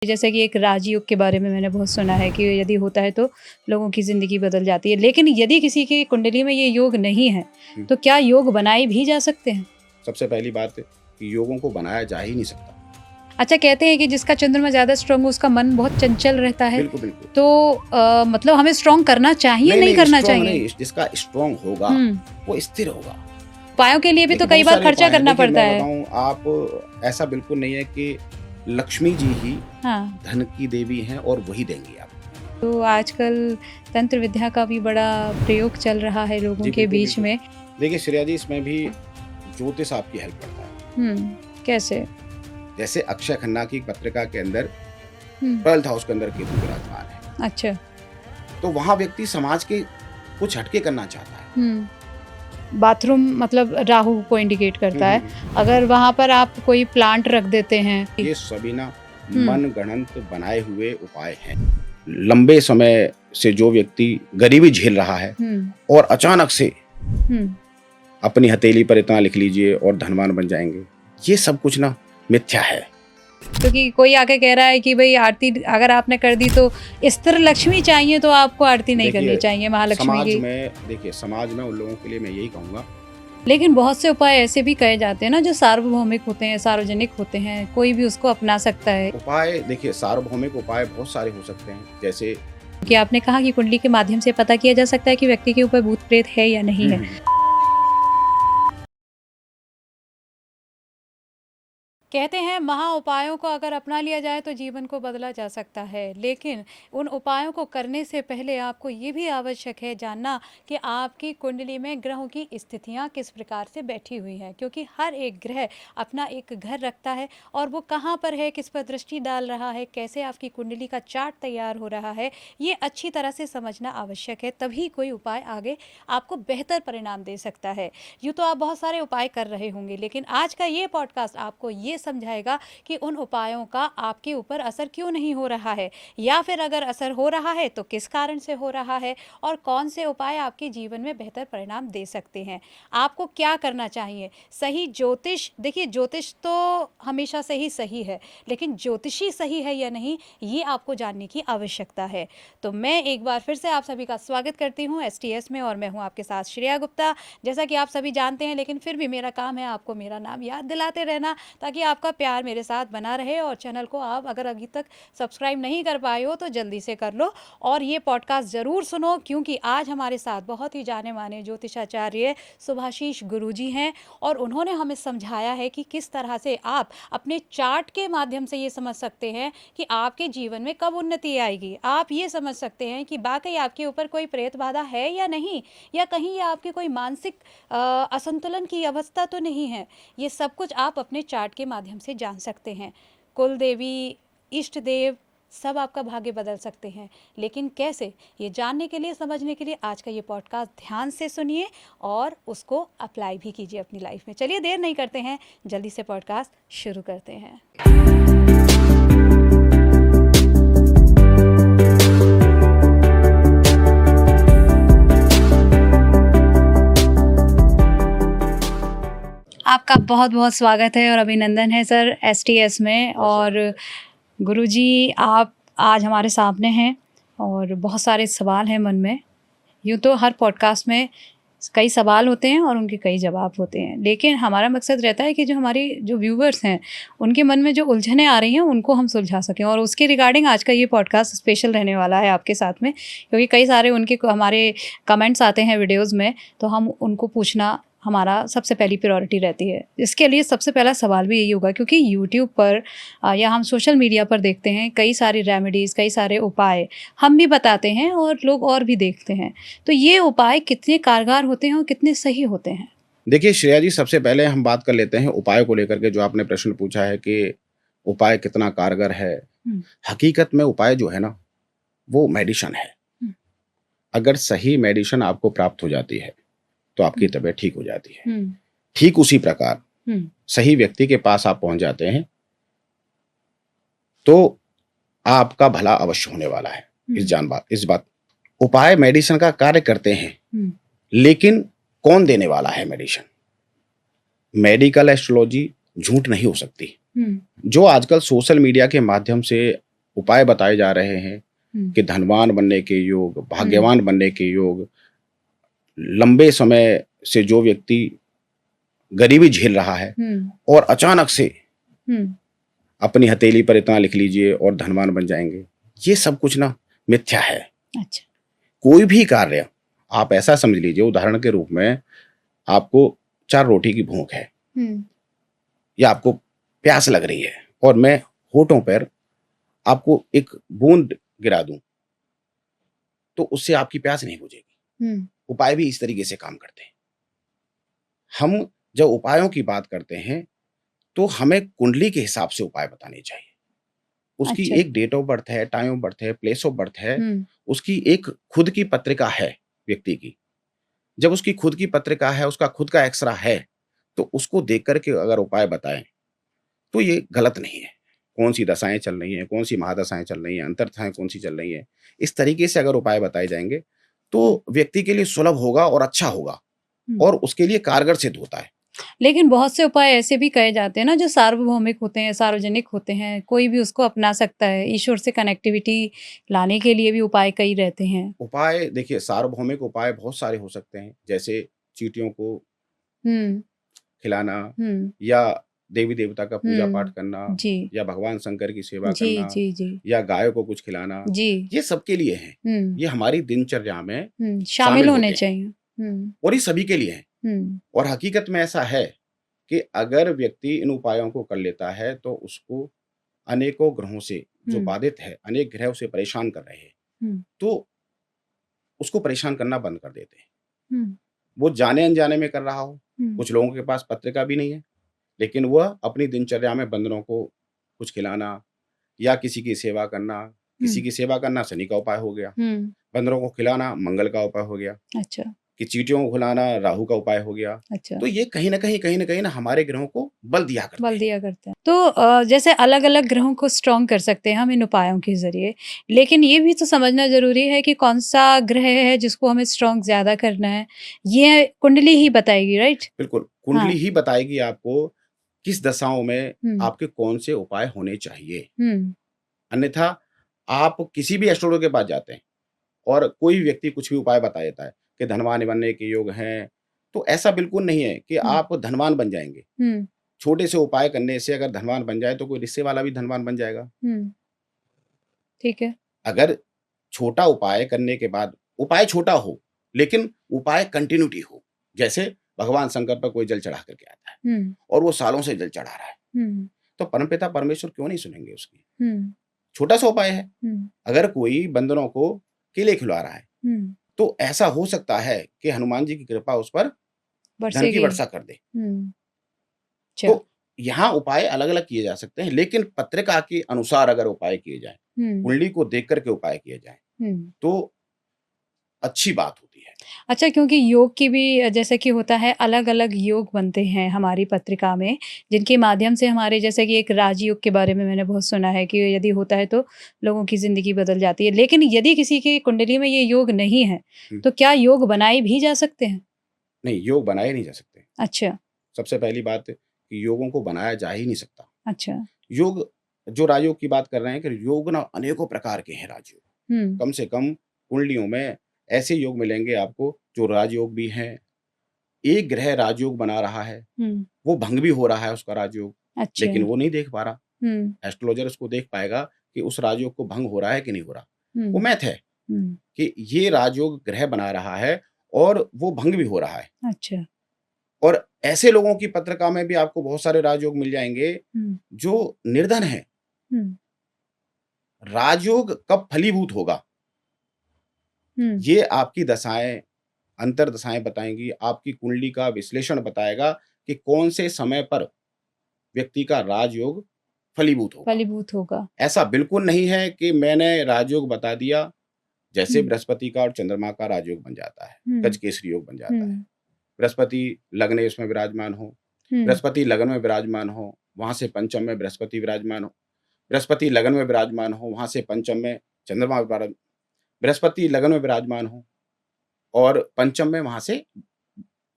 जैसे कि एक राजयोग के बारे में मैंने बहुत सुना है कि यदि होता है तो लोगों की ज़िंदगी बदल जाती है, लेकिन यदि किसी की कुंडली में ये योग नहीं है तो क्या योग बनाए भी जा सकते हैं? सबसे पहली बात कि योगों को बनाया जा ही नहीं सकता। अच्छा, कहते हैं कि जिसका चंद्रमा ज़्यादा स्ट्रांग हो उसका मन बहुत चंचल रहता है। बिल्कुल बिल्कुल। तो मतलब हमें स्ट्रांग करना चाहिए, नहीं करना स्ट्रांग चाहिए? नहीं, जिसका स्ट्रांग होगा वो स्थिर होगा। उपायों के लिए भी तो कई बार खर्चा करना पड़ता है। मैं बताऊं, आप ऐसा बिल्कुल नहीं है कि लक्ष्मी जी ही धन की देवी हैं और वही देंगी आप। तो आजकल तंत्र विद्या का भी बड़ा प्रयोग चल रहा है लोगों के बीच में। देखिए श्रेया जी, इसमें भी ज्योतिष आपकी हेल्प करता है। कैसे? जैसे अक्षय खन्ना की पत्रिका के अंदर 12th हाउस के अंदर केतु विराजमान है। अच्छा। तो वहाँ व्यक्ति समाज के कुछ हटके करना चाहता है। बाथरूम मतलब राहु को इंडिकेट करता है। अगर वहाँ पर आप कोई प्लांट रख देते हैं, ये सभी ना मन गणंत बनाए हुए उपाय हैं। लंबे समय से जो व्यक्ति गरीबी झेल रहा है और अचानक से अपनी हथेली पर इतना लिख लीजिए और धनवान बन जाएंगे, ये सब कुछ ना मिथ्या है। क्योंकि कोई आके कह रहा है कि भाई आरती अगर आपने कर दी तो स्थिर लक्ष्मी चाहिए, तो आपको आरती नहीं करनी चाहिए महालक्ष्मी की। देखिए समाज में उन लोगों के लिए मैं यही कहूँगा। लेकिन बहुत से उपाय ऐसे भी कहे जाते हैं ना जो सार्वभौमिक होते हैं, सार्वजनिक होते हैं, कोई भी उसको अपना सकता है। उपाय देखिए, सार्वभौमिक उपाय बहुत सारे हो सकते हैं। जैसे कि आपने कहा कि कुंडली के माध्यम से पता किया जा सकता है कि व्यक्ति के ऊपर भूत प्रेत है या नहीं है। कहते हैं महा उपायों को अगर अपना लिया जाए तो जीवन को बदला जा सकता है, लेकिन उन उपायों को करने से पहले आपको ये भी आवश्यक है जानना कि आपकी कुंडली में ग्रहों की स्थितियां किस प्रकार से बैठी हुई हैं, क्योंकि हर एक ग्रह अपना एक घर रखता है और वो कहाँ पर है, किस पर दृष्टि डाल रहा है, कैसे आपकी कुंडली का चार्ट तैयार हो रहा है, ये अच्छी तरह से समझना आवश्यक है। तभी कोई उपाय आगे आपको बेहतर परिणाम दे सकता है। यूँ तो आप बहुत सारे उपाय कर रहे होंगे, लेकिन आज का ये पॉडकास्ट आपको ये समझाएगा कि उन उपायों का आपके ऊपर असर क्यों नहीं हो रहा है, या फिर अगर असर हो रहा है तो किस कारण से हो रहा है और कौन से उपाय आपके जीवन में बेहतर परिणाम दे सकते हैं। आपको क्या करना चाहिए? सही ज्योतिष, देखिए ज्योतिष तो हमेशा से ही सही है, लेकिन ज्योतिषी सही है या नहीं ये आपको जानने की आवश्यकता है। तो मैं एक बार फिर से आप सभी का स्वागत करती हूँ STS में, और मैं हूँ आपके साथ श्रेया गुप्ता। जैसा कि आप सभी जानते हैं, लेकिन फिर भी मेरा काम है आपको मेरा नाम याद दिलाते रहना, ताकि आपका प्यार मेरे साथ बना रहे। और चैनल को आप अगर अभी तक सब्सक्राइब नहीं कर पाए हो तो जल्दी से कर लो और ये पॉडकास्ट ज़रूर सुनो, क्योंकि आज हमारे साथ बहुत ही जाने माने ज्योतिषाचार्य सुभाशीष गुरुजी हैं और उन्होंने हमें समझाया है कि किस तरह से आप अपने चार्ट के माध्यम से ये समझ सकते हैं कि आपके जीवन में कब उन्नति आएगी। आप ये समझ सकते हैं कि वाकई आपके ऊपर कोई प्रेत बाधा है या नहीं, या कहीं ये आपकी कोई मानसिक असंतुलन की अवस्था तो नहीं है। ये सब कुछ आप अपने चार्ट के माध्यम से जान सकते हैं। कुल देवी, इष्ट देव, सब आपका भाग्य बदल सकते हैं, लेकिन कैसे, ये जानने के लिए, समझने के लिए आज का ये पॉडकास्ट ध्यान से सुनिए और उसको अप्लाई भी कीजिए अपनी लाइफ में। चलिए देर नहीं करते हैं, जल्दी से पॉडकास्ट शुरू करते हैं। आपका बहुत बहुत स्वागत है और अभिनंदन है सर STS में। और गुरुजी, आप आज हमारे सामने हैं और बहुत सारे सवाल हैं मन में। यूँ तो हर पॉडकास्ट में कई सवाल होते हैं और उनके कई जवाब होते हैं, लेकिन हमारा मकसद रहता है कि जो व्यूवर्स हैं उनके मन में जो उलझनें आ रही हैं उनको हम सुलझा सकें, और उसके रिगार्डिंग आज का ये पॉडकास्ट स्पेशल रहने वाला है आपके साथ में, क्योंकि कई सारे हमारे कमेंट्स आते हैं वीडियोज़ में, तो हम उनको पूछना हमारा सबसे पहली प्रायोरिटी रहती है। इसके लिए सबसे पहला सवाल भी यही होगा, क्योंकि यूट्यूब पर या हम सोशल मीडिया पर देखते हैं कई सारी रेमेडीज़, कई सारे उपाय हम भी बताते हैं और लोग और भी देखते हैं, तो ये उपाय कितने कारगर होते हैं और कितने सही होते हैं? देखिए श्रेया जी, सबसे पहले हम बात कर लेते हैं उपाय को लेकर के। जो आपने प्रश्न पूछा है कि उपाय कितना कारगर है, हकीकत में उपाय जो है ना वो मेडिसिन है। अगर सही मेडिसिन आपको प्राप्त हो जाती है तो आपकी तबीयत ठीक हो जाती है। ठीक उसी प्रकार सही व्यक्ति के पास आप पहुंच जाते हैं तो आपका भला अवश्य होने वाला है। इस बात उपाय मेडिसिन का कार्य करते हैं, लेकिन कौन देने वाला है मेडिसिन? मेडिकल एस्ट्रोलॉजी झूठ नहीं हो सकती। जो आजकल सोशल मीडिया के माध्यम से उपाय बताए जा रहे हैं कि धनवान बनने के योग, भाग्यवान बनने के योग, लंबे समय से जो व्यक्ति गरीबी झेल रहा है और अचानक से अपनी हथेली पर इतना लिख लीजिए और धनवान बन जाएंगे, ये सब कुछ ना मिथ्या है। अच्छा। कोई भी कार्य आप ऐसा समझ लीजिए, उदाहरण के रूप में आपको 4 रोटी की भूख है या आपको प्यास लग रही है और मैं होठों पर आपको एक बूंद गिरा दूं तो उससे आपकी प्यास नहीं बुझेगी। उपाय भी इस तरीके से काम करते हैं। हम जब उपायों की बात करते हैं तो हमें कुंडली के हिसाब से उपाय बताने चाहिए। उसकी अच्छा। एक डेट ऑफ बर्थ है, टाइम ऑफ बर्थ है, प्लेस ऑफ बर्थ है, उसकी एक खुद की पत्रिका है व्यक्ति की। जब उसकी खुद की पत्रिका है, उसका खुद का एक्सरा है, तो उसको देख करके अगर उपाय बताएं तो ये गलत नहीं है। कौन सी दशाएं चल रही हैं, कौन सी महादशाएं चल रही हैं, अंतर्दशाएं कौन सी चल रही हैं, इस तरीके से अगर उपाय बताए जाएंगे तो व्यक्ति के लिए सुलभ होगा और अच्छा होगा और उसके लिए कारगर सिद्ध होता है। लेकिन बहुत से उपाय ऐसे भी कहे जाते हैं ना जो सार्वभौमिक होते हैं, सार्वजनिक होते हैं, कोई भी उसको अपना सकता है। ईश्वर से कनेक्टिविटी लाने के लिए भी उपाय कई रहते हैं। उपाय देखिए, सार्वभौमिक उपाय बहुत सारे हो सकते हैं, जैसे चींटियों को खिलाना या देवी देवता का पूजा पाठ करना जी या भगवान शंकर की सेवा जी करना जी जी या गायों को कुछ खिलाना, जी ये सबके लिए है। ये हमारी दिनचर्या में शामिल शामिल होने होते हैं चाहिए। और ये सभी के लिए है। और हकीकत में ऐसा है कि अगर व्यक्ति इन उपायों को कर लेता है तो उसको अनेकों ग्रहों से जो बाधित है, अनेक ग्रह उसे परेशान कर रहे हैं, तो उसको परेशान करना बंद कर देते हैं। वो जाने अनजाने में कर रहा हो, कुछ लोगों के पास पत्रिका भी नहीं है, लेकिन वह अपनी दिनचर्या में बंदरों को कुछ खिलाना या किसी की सेवा करना, किसी की सेवा करना शनि का उपाय हो गया, बंदरों को खिलाना मंगल का उपाय हो गया, अच्छा कि चींटियों को खिलाना राहु का उपाय हो गया। अच्छा। तो ये कहीं न कहीं ना हमारे ग्रहों को बल दिया करते हैं। तो जैसे अलग-अलग ग्रहों को स्ट्रॉन्ग कर सकते हैं हम इन उपायों के ज़रिए, लेकिन ये भी तो समझना ज़रूरी है कि कौन-सा ग्रह है जिसको हमें स्ट्रॉन्ग ज़्यादा करना है, ये कुंडली ही बताएगी, राइट? बिल्कुल, कुंडली हाँ। ही बताएगी आपको किस दशाओं में हुँ, आपके कौन से उपाय होने चाहिए। हुँ, अन्यथा आप किसी भी एस्ट्रोलॉगर के पास जाते हैं और कोई व्यक्ति कुछ भी उपाय बता देता है कि धनवान बनने के योग हैं, तो ऐसा बिल्कुल नहीं है कि हुँ, आप धनवान बन जाएँगे। हुँ, छोटे से उपाय करने से अगर धनवान बन जाए तो कोई रिश्ते वाला भी धनवान बन जाएगा। हुँ, ठीक है। अगर छोटा उपाय करने के बाद उपाय छोटा हो, लेकिन उपाय कंटिन्यूटी हो। जैसे भगवान शंकर पर कोई जल चढ़ा कर के आता है हुँ, और वो सालों से जल चढ़ा रहा है, हुँ, तो परमपिता परमेश्वर क्यों नहीं सुनेंगे उसकी? हुँ, छोटा-सा उपाय है। हुँ, अगर कोई बंदरों को केले खिला रहा है, हुँ, तो ऐसा हो सकता है कि हनुमान जी की कृपा उस पर धन की बरसेगी। वर्षा कर दे। हुँ, अच्छा। तो यहाँ उपाय अलग-अलग किए जा सकते हैं, लेकिन पत्रिका के अनुसार अगर उपाय किए जाएँ, हुँ, कुंडली को देख कर के उपाय किए जाएँ, हुँ। तो अच्छी बात होती है। अच्छा, क्योंकि योग की भी जैसे कि होता है अलग-अलग योग बनते हैं हमारी पत्रिका में, जिनके माध्यम से हमारे जैसे कि एक राजयोग के बारे में मैंने बहुत सुना है कि यदि होता है तो लोगों की ज़िंदगी बदल जाती है। लेकिन यदि किसी की कुंडली में ये योग नहीं है, हुँ। तो क्या योग बनाए भी जा सकते हैं? नहीं, योग बनाए नहीं जा सकते। अच्छा, सबसे पहली बात कि योगों को बनाया जा ही नहीं सकता। अच्छा। योग जो राजयोग की बात कर रहे हैं कि योग ना अनेकों प्रकार के हैं राजयोग। हुँ, कम से कम कुंडलियों में ऐसे योग मिलेंगे आपको जो राजयोग भी हैं। एक ग्रह राजयोग बना रहा है, हुँ, वो भंग भी हो रहा है उसका राजयोग, अच्छा। लेकिन वो नहीं देख पा रहा। हुँ, एस्ट्रोलॉजर उसको देख पाएगा कि उस राजयोग को भंग हो रहा है कि नहीं हो रहा। वो हुँ, मैथ है हुँ, कि ये राजयोग ग्रह बना रहा है और वो भंग भी हो रहा है। अच्छा। और ऐसे लोगों की पत्रिका में भी आपको बहुत सारे राजयोग मिल जाएँगे हुँ, जो निर्धन हैं। हुँ, राजयोग कब फलीभूत होगा, हुँ, ये आपकी दशाएँ, अंतर्दशाएँ बताएँगी, आपकी कुंडली का विश्लेषण बताएगा कि कौन से समय पर व्यक्ति का राजयोग फलीभूत होगा। फलीभूत होगा। ऐसा बिल्कुल नहीं है कि मैंने राजयोग बता दिया, जैसे हुँ, बृहस्पति का और चंद्रमा का राजयोग बन जाता है, हुँ, गजकेसरी योग बन जाता है। हुँ, बृहस्पति लग्न उसमें विराजमान हो, हुँ, बृहस्पति लग्न में विराजमान हो, वहाँ से पंचम में बृहस्पति विराजमान हो, बृहस्पति लग्न में विराजमान हो, वहाँ से पंचम में चंद्रमा बृहस्पति लग्न में विराजमान हो और पंचम में वहाँ से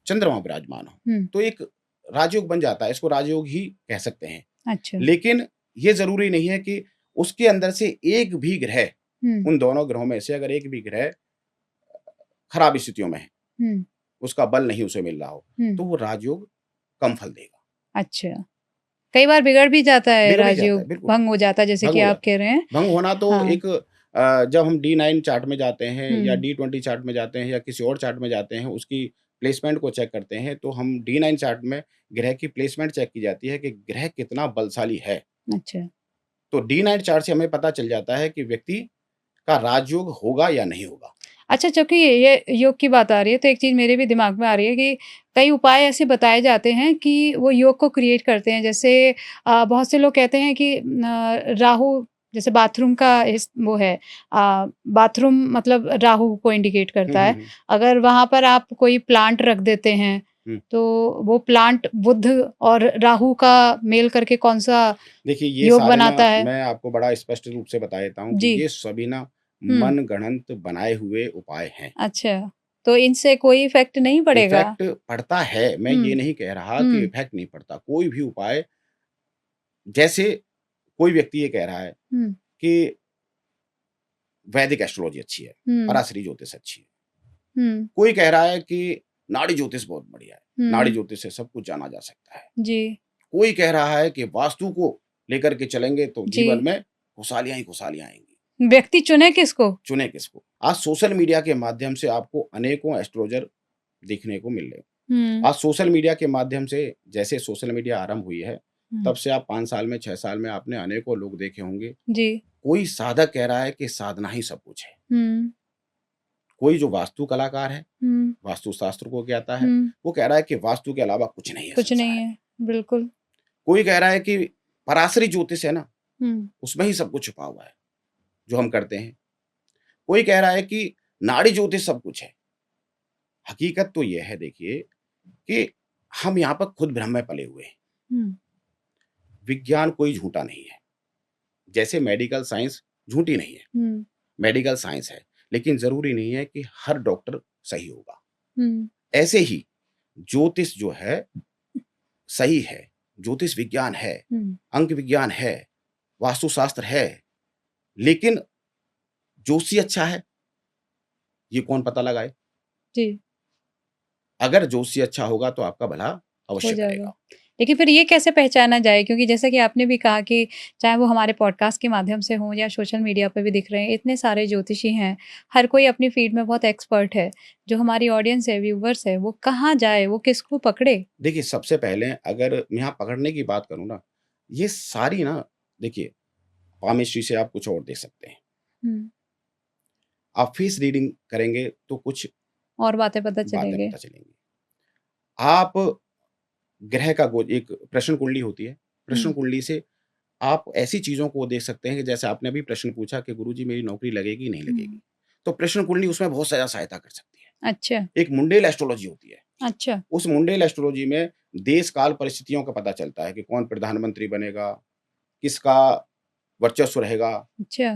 चंद्रमा विराजमान हो, हुँ, तो एक राजयोग बन जाता है, इसको राजयोग ही कह सकते हैं। अच्छा। लेकिन ये ज़रूरी नहीं है कि उसके अंदर से एक भी ग्रह, हम्म उन दोनों ग्रहों में से अगर एक भी ग्रह खराब स्थितियों में है, हम्म उसका बल नहीं उसे मिल रहा हो, हम्म तो वो राजयोग कम फल देगा, अच्छा, कई बार बिगड़ भी जाता है, बिगड़ भी जाता है, राजयोग बिल्कुल भंग हो जाता है, जैसे भंग कि हो आप जाता कह रहे हैं। है। भंग होना तो हाँ। एक जब हम D9 चार्ट में जाते हैं या हम्म D20 चार्ट में जाते हैं या किसी और चार्ट में जाते हैं, उसकी प्लेसमेंट को चेक करते हैं, तो हम D9 चार्ट में ग्रह की प्लेसमेंट चेक की जाती है कि ग्रह कितना बलशाली है। अच्छा। तो D9 चार्ट से हमें पता चल जाता है कि व्यक्ति का राजयोग होगा या नहीं होगा। अच्छा, जबकि ये योग की बात आ रही है, तो एक चीज़ मेरे भी दिमाग में आ रही है कि कई उपाय ऐसे बताए जाते हैं कि वो योग को क्रिएट करते हैं। जैसे बहुत से लोग कहते हैं कि राहु, जैसे बाथरूम का वो है, बाथरूम मतलब राहु को इंडिकेट हुँ, करता हुँ, है। हुँ। अगर वहाँ पर आप कोई प्लांट रख देते हैं, हुँ। तो वो प्लांट बुध और राहु का मेल करके कौन-सा देखिए ये योग सारे ना बनाता है? मैं आपको बड़ा स्पष्ट रूप से बता देता हूँ कि जी। ये सभी ना हुँ। मनगढ़ंत बनाए हुए उपाय हैं। अच्छा, तो इनसे कोई इफ़ेक्ट नहीं पड़ेगा? इफ़ेक्ट पड़ता है, मैं हुँ, ये नहीं कह रहा कि हुँ, इफ़ेक्ट नहीं पड़ता। कोई भी उपाय, जैसे कोई व्यक्ति ये कह रहा है हुँ, कि वैदिक एस्ट्रोलॉजी अच्छी है, हुँ, पराशरी ज्योतिष अच्छी है। हुँ, कोई कह रहा है कि नाड़ी ज्योतिष बहुत बढ़िया है, नाड़ी हुँ, ज्योतिष से सब कुछ जाना जा सकता है। जी, कोई कह रहा है कि वास्तु को लेकर के चलेंगे तो जी। जीवन में खुशहालियाँ ही खुशहालियाँ आएँगी। व्यक्ति चुने किसको? चुनें किसको? आज सोशल मीडिया के माध्यम से आपको अनेकों एस्ट्रोलॉजर देखने को मिल रहे हैं। हुँ, आज सोशल मीडिया के माध्यम से, जैसे सोशल मीडिया आरंभ हुई है, हुँ, तब से आप 5 साल में, 6 साल में आपने अनेकों लोग देखे होंगे। जी, कोई साधक कह रहा है कि साधना ही सब कुछ है। हुँ, कोई जो वास्तु कलाकार है, हुँ, वास्तुशास्त्र को ज्ञाता है, हुँ, वो कह रहा है कि वास्तु के अलावा कुछ नहीं है कुछ नहीं संसार में। है, बिल्कुल। कोई कह रहा है कि पराशरी ज्योतिष है ना, हुँ, उसमें ही सब कुछ छुपा हुआ है, जो हम करते हैं। कोई कह रहा है कि नाड़ी ज्योतिष सब कुछ है। हकीकत तो ये है देखिए कि हम यहाँ पर खुद भ्रम में पले हुए हैं। हुँ, विज्ञान कोई झूठा नहीं है। जैसे मेडिकल साइंस झूठी नहीं है, हुँ, मेडिकल साइंस है, लेकिन ज़रूरी नहीं है कि हर डॉक्टर सही होगा। हुँ, ऐसे ही ज्योतिष जो है सही है, ज्योतिष विज्ञान है, हुँ, अंक विज्ञान है, वास्तुशास्त्र है, लेकिन ज्योतिषी अच्छा है, ये कौन पता लगाए? जी, अगर ज्योतिषी अच्छा होगा तो आपका भला हो अवश्य जाएगा। करेगा। लेकिन फिर ये कैसे पहचाना जाए? क्योंकि जैसा कि आपने भी कहा कि चाहे वो हमारे पॉडकास्ट के माध्यम से हों या सोशल मीडिया पे भी दिख रहे हैं, इतने सारे ज्योतिषी हैं, हर कोई अपनी फ़ील्ड में बहुत एक्सपर्ट है। जो हमारी ऑडियंस है, व्यूअर्स है, वो कहाँ जाए? वो किसको पकड़े? देखिए, सबसे पहले अगर मैं यहाँ पकड़ने की बात करूँ ना, ये सारी ना देखिए, पामिस्ट्री से आप कुछ और देख सकते हैं। हुँ, आप फेस रीडिंग करेंगे तो कुछ और बातें पता बातें चलेंगे। पता चलेंगी। आप ग्रह का गो एक प्रश्न कुंडली होती है, प्रश्न हुँ, कुंडली से आप ऐसी चीज़ों को देख सकते हैं कि जैसे आपने अभी प्रश्न पूछा कि गुरुजी मेरी नौकरी लगेगी, नहीं हुँ, लगेगी। तो प्रश्न कुंडली उसमें बहुत ज़्यादा सहायता कर सकती है। अच्छा, एक मुंडेल एस्ट्रोलॉजी होती है। अच्छा, उस मुंडेल एस्ट्रोलॉजी में देश काल परिस्थितियों का पता चलता है कि कौन प्रधानमंत्री बनेगा, किसका वर्चस्व रहेगा, अच्छा,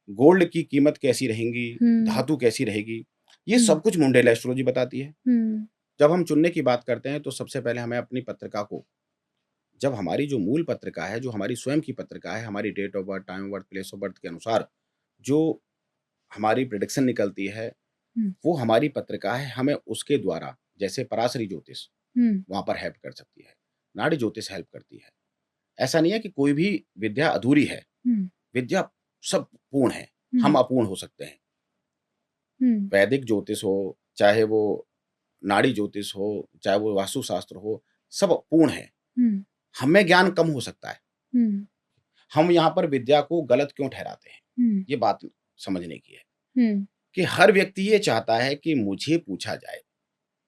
गोल्ड की कीमत कैसी रहेंगी, हुँ, धातु कैसी रहेगी, ये हुँ, सब कुछ मुंडेल एस्ट्रोलॉजी बताती है। हुँ, जब हम चुनने की बात करते हैं तो सबसे पहले हमें अपनी पत्रिका को, जब हमारी जो मूल पत्रिका है, जो हमारी स्वयं की पत्रिका है, हमारी date of birth, time of birth, place of birth के अनुसार जो हमारी प्रेडिक्शन निकलती है, हुँ, वो हमारी पत्रिका है, हमें उसके द्वारा, जैसे पराशरी ज्योतिष हुँ, वहाँ पर हेल्प कर सकती है, नाड़ी ज्योतिष हेल्प करती है। ऐसा नहीं है कि कोई भी विद्या अधूरी है, हुँ, विद्या सब पूर्ण है, हम हुँ, अपूर्ण हो सकते हैं। हुँ, वैदिक ज्योतिष हो, चाहे वो नाड़ी ज्योतिष हो, चाहे वो वास्तुशास्त्र हो, सब पूर्ण है। हुँ, हमें ज्ञान कम हो सकता है। हुँ, हम यहाँ पर विद्या को गलत क्यों ठहराते हैं? हुँ, ये बात समझने की है हुँ, कि हर व्यक्ति ये चाहता है कि मुझे पूछा जाए,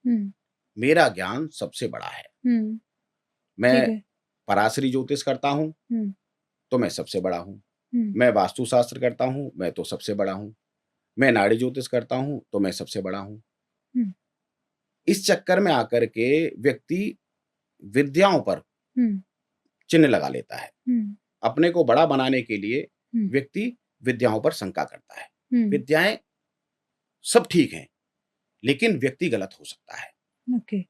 हुँ, मेरा ज्ञान सबसे बड़ा है। हुँ, ठीक मैं है। पराशरी ज्योतिष करता हूँ, हुँ, तो मैं सबसे बड़ा हूँ। हुँ, मैं वास्तुशास्त्र करता हूँ, मैं तो सबसे बड़ा हूँ। मैं नाड़ी ज्योतिष करता हूँ, तो मैं सबसे बड़ा हूँ। हुँ, इस चक्कर में आकर के व्यक्ति विद्याओं पर हुँ, चिन्ह लगा लेता है। हुँ, अपने को बड़ा बनाने के लिए हुँ, व्यक्ति विद्याओं पर शंका करता है। हुँ, विद्याएँ सब ठीक हैं, लेकिन व्यक्ति गलत हो सकता है। ओके।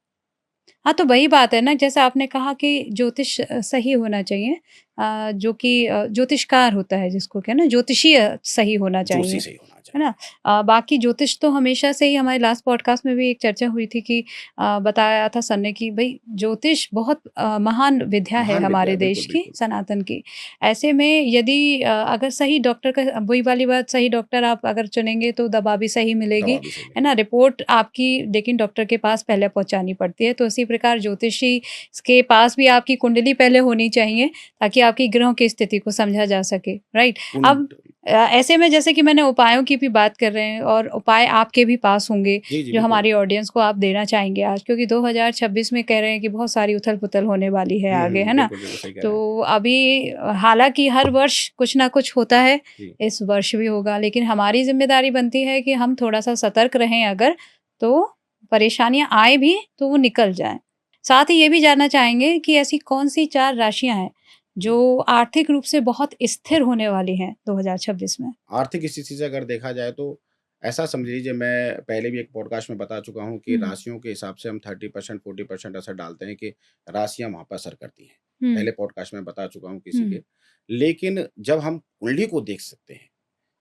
हाँ, तो वही बात है ना, जैसे आपने कहा कि ज्योतिष सही होना चाहिए, जो कि ज्योतिषकार होता है जिसको क्या ना, ज्योतिषीय सही होना जोशी चाहिए, सही होना है ना? चाहिए। बाकी ज्योतिष तो हमेशा से ही, हमारे लास्ट पॉडकास्ट में भी एक चर्चा हुई थी कि बताया था सर ने कि भई ज्योतिष बहुत महान विद्या है महान विद्या हमारे है, देश बिल्कुल, की, बिल्कुल। सनातन की। ऐसे में यदि अगर सही डॉक्टर का, वही वाली बात, सही डॉक्टर आप अगर चुनेंगे तो दवा भी सही मिलेगी, दवा भी सही है ना? मिलेगी। रिपोर्ट आपकी लेकिन डॉक्टर के पास पहले पहुँचानी पड़ती है। तो इसी प्रकार ज्योतिषी के पास भी आपकी कुंडली पहले होनी चाहिए, ताकि आपकी ग्रहों की स्थिति को समझा जा सके, राइट? अब कुंड ऐसे में जैसे कि मैंने उपायों की भी बात कर रहे हैं, और उपाय आपके भी पास होंगे, जी, जी, जो बिल्कुल। हमारी ऑडियंस को आप देना चाहेंगे आज, क्योंकि 2026 में कह रहे हैं कि बहुत सारी उथल-पुथल होने वाली है आगे, है ना? बिल्कुल, बिल्कुल सही कह रहे हैं। तो अभी हालाँकि हर वर्ष कुछ ना कुछ होता है, जी, इस वर्ष भी होगा, लेकिन हमारी ज़िम्मेदारी बनती है कि हम थोड़ा-सा सतर्क रहें अगर, तो परेशानियाँ आए भी तो वो निकल जाएँ। साथ ही ये भी जानना चाहेंगे कि ऐसी कौन-सी 4 राशियाँ हैं, जी। जो आर्थिक रूप से बहुत स्थिर होने वाली हैं 2026 में? आर्थिक स्थिति से अगर देखा जाए तो ऐसा समझ लीजिए, मैं पहले भी एक पॉडकास्ट में बता चुका हूँ कि हुँ, राशियों के हिसाब से हम 30% 40% असर डालते हैं कि राशियाँ वहाँ पर असर करती हैं। हुँ, पहले पॉडकास्ट में बता चुका हूँ किसी हुँ, के। लेकिन जब हम कुंडली को देख सकते हैं,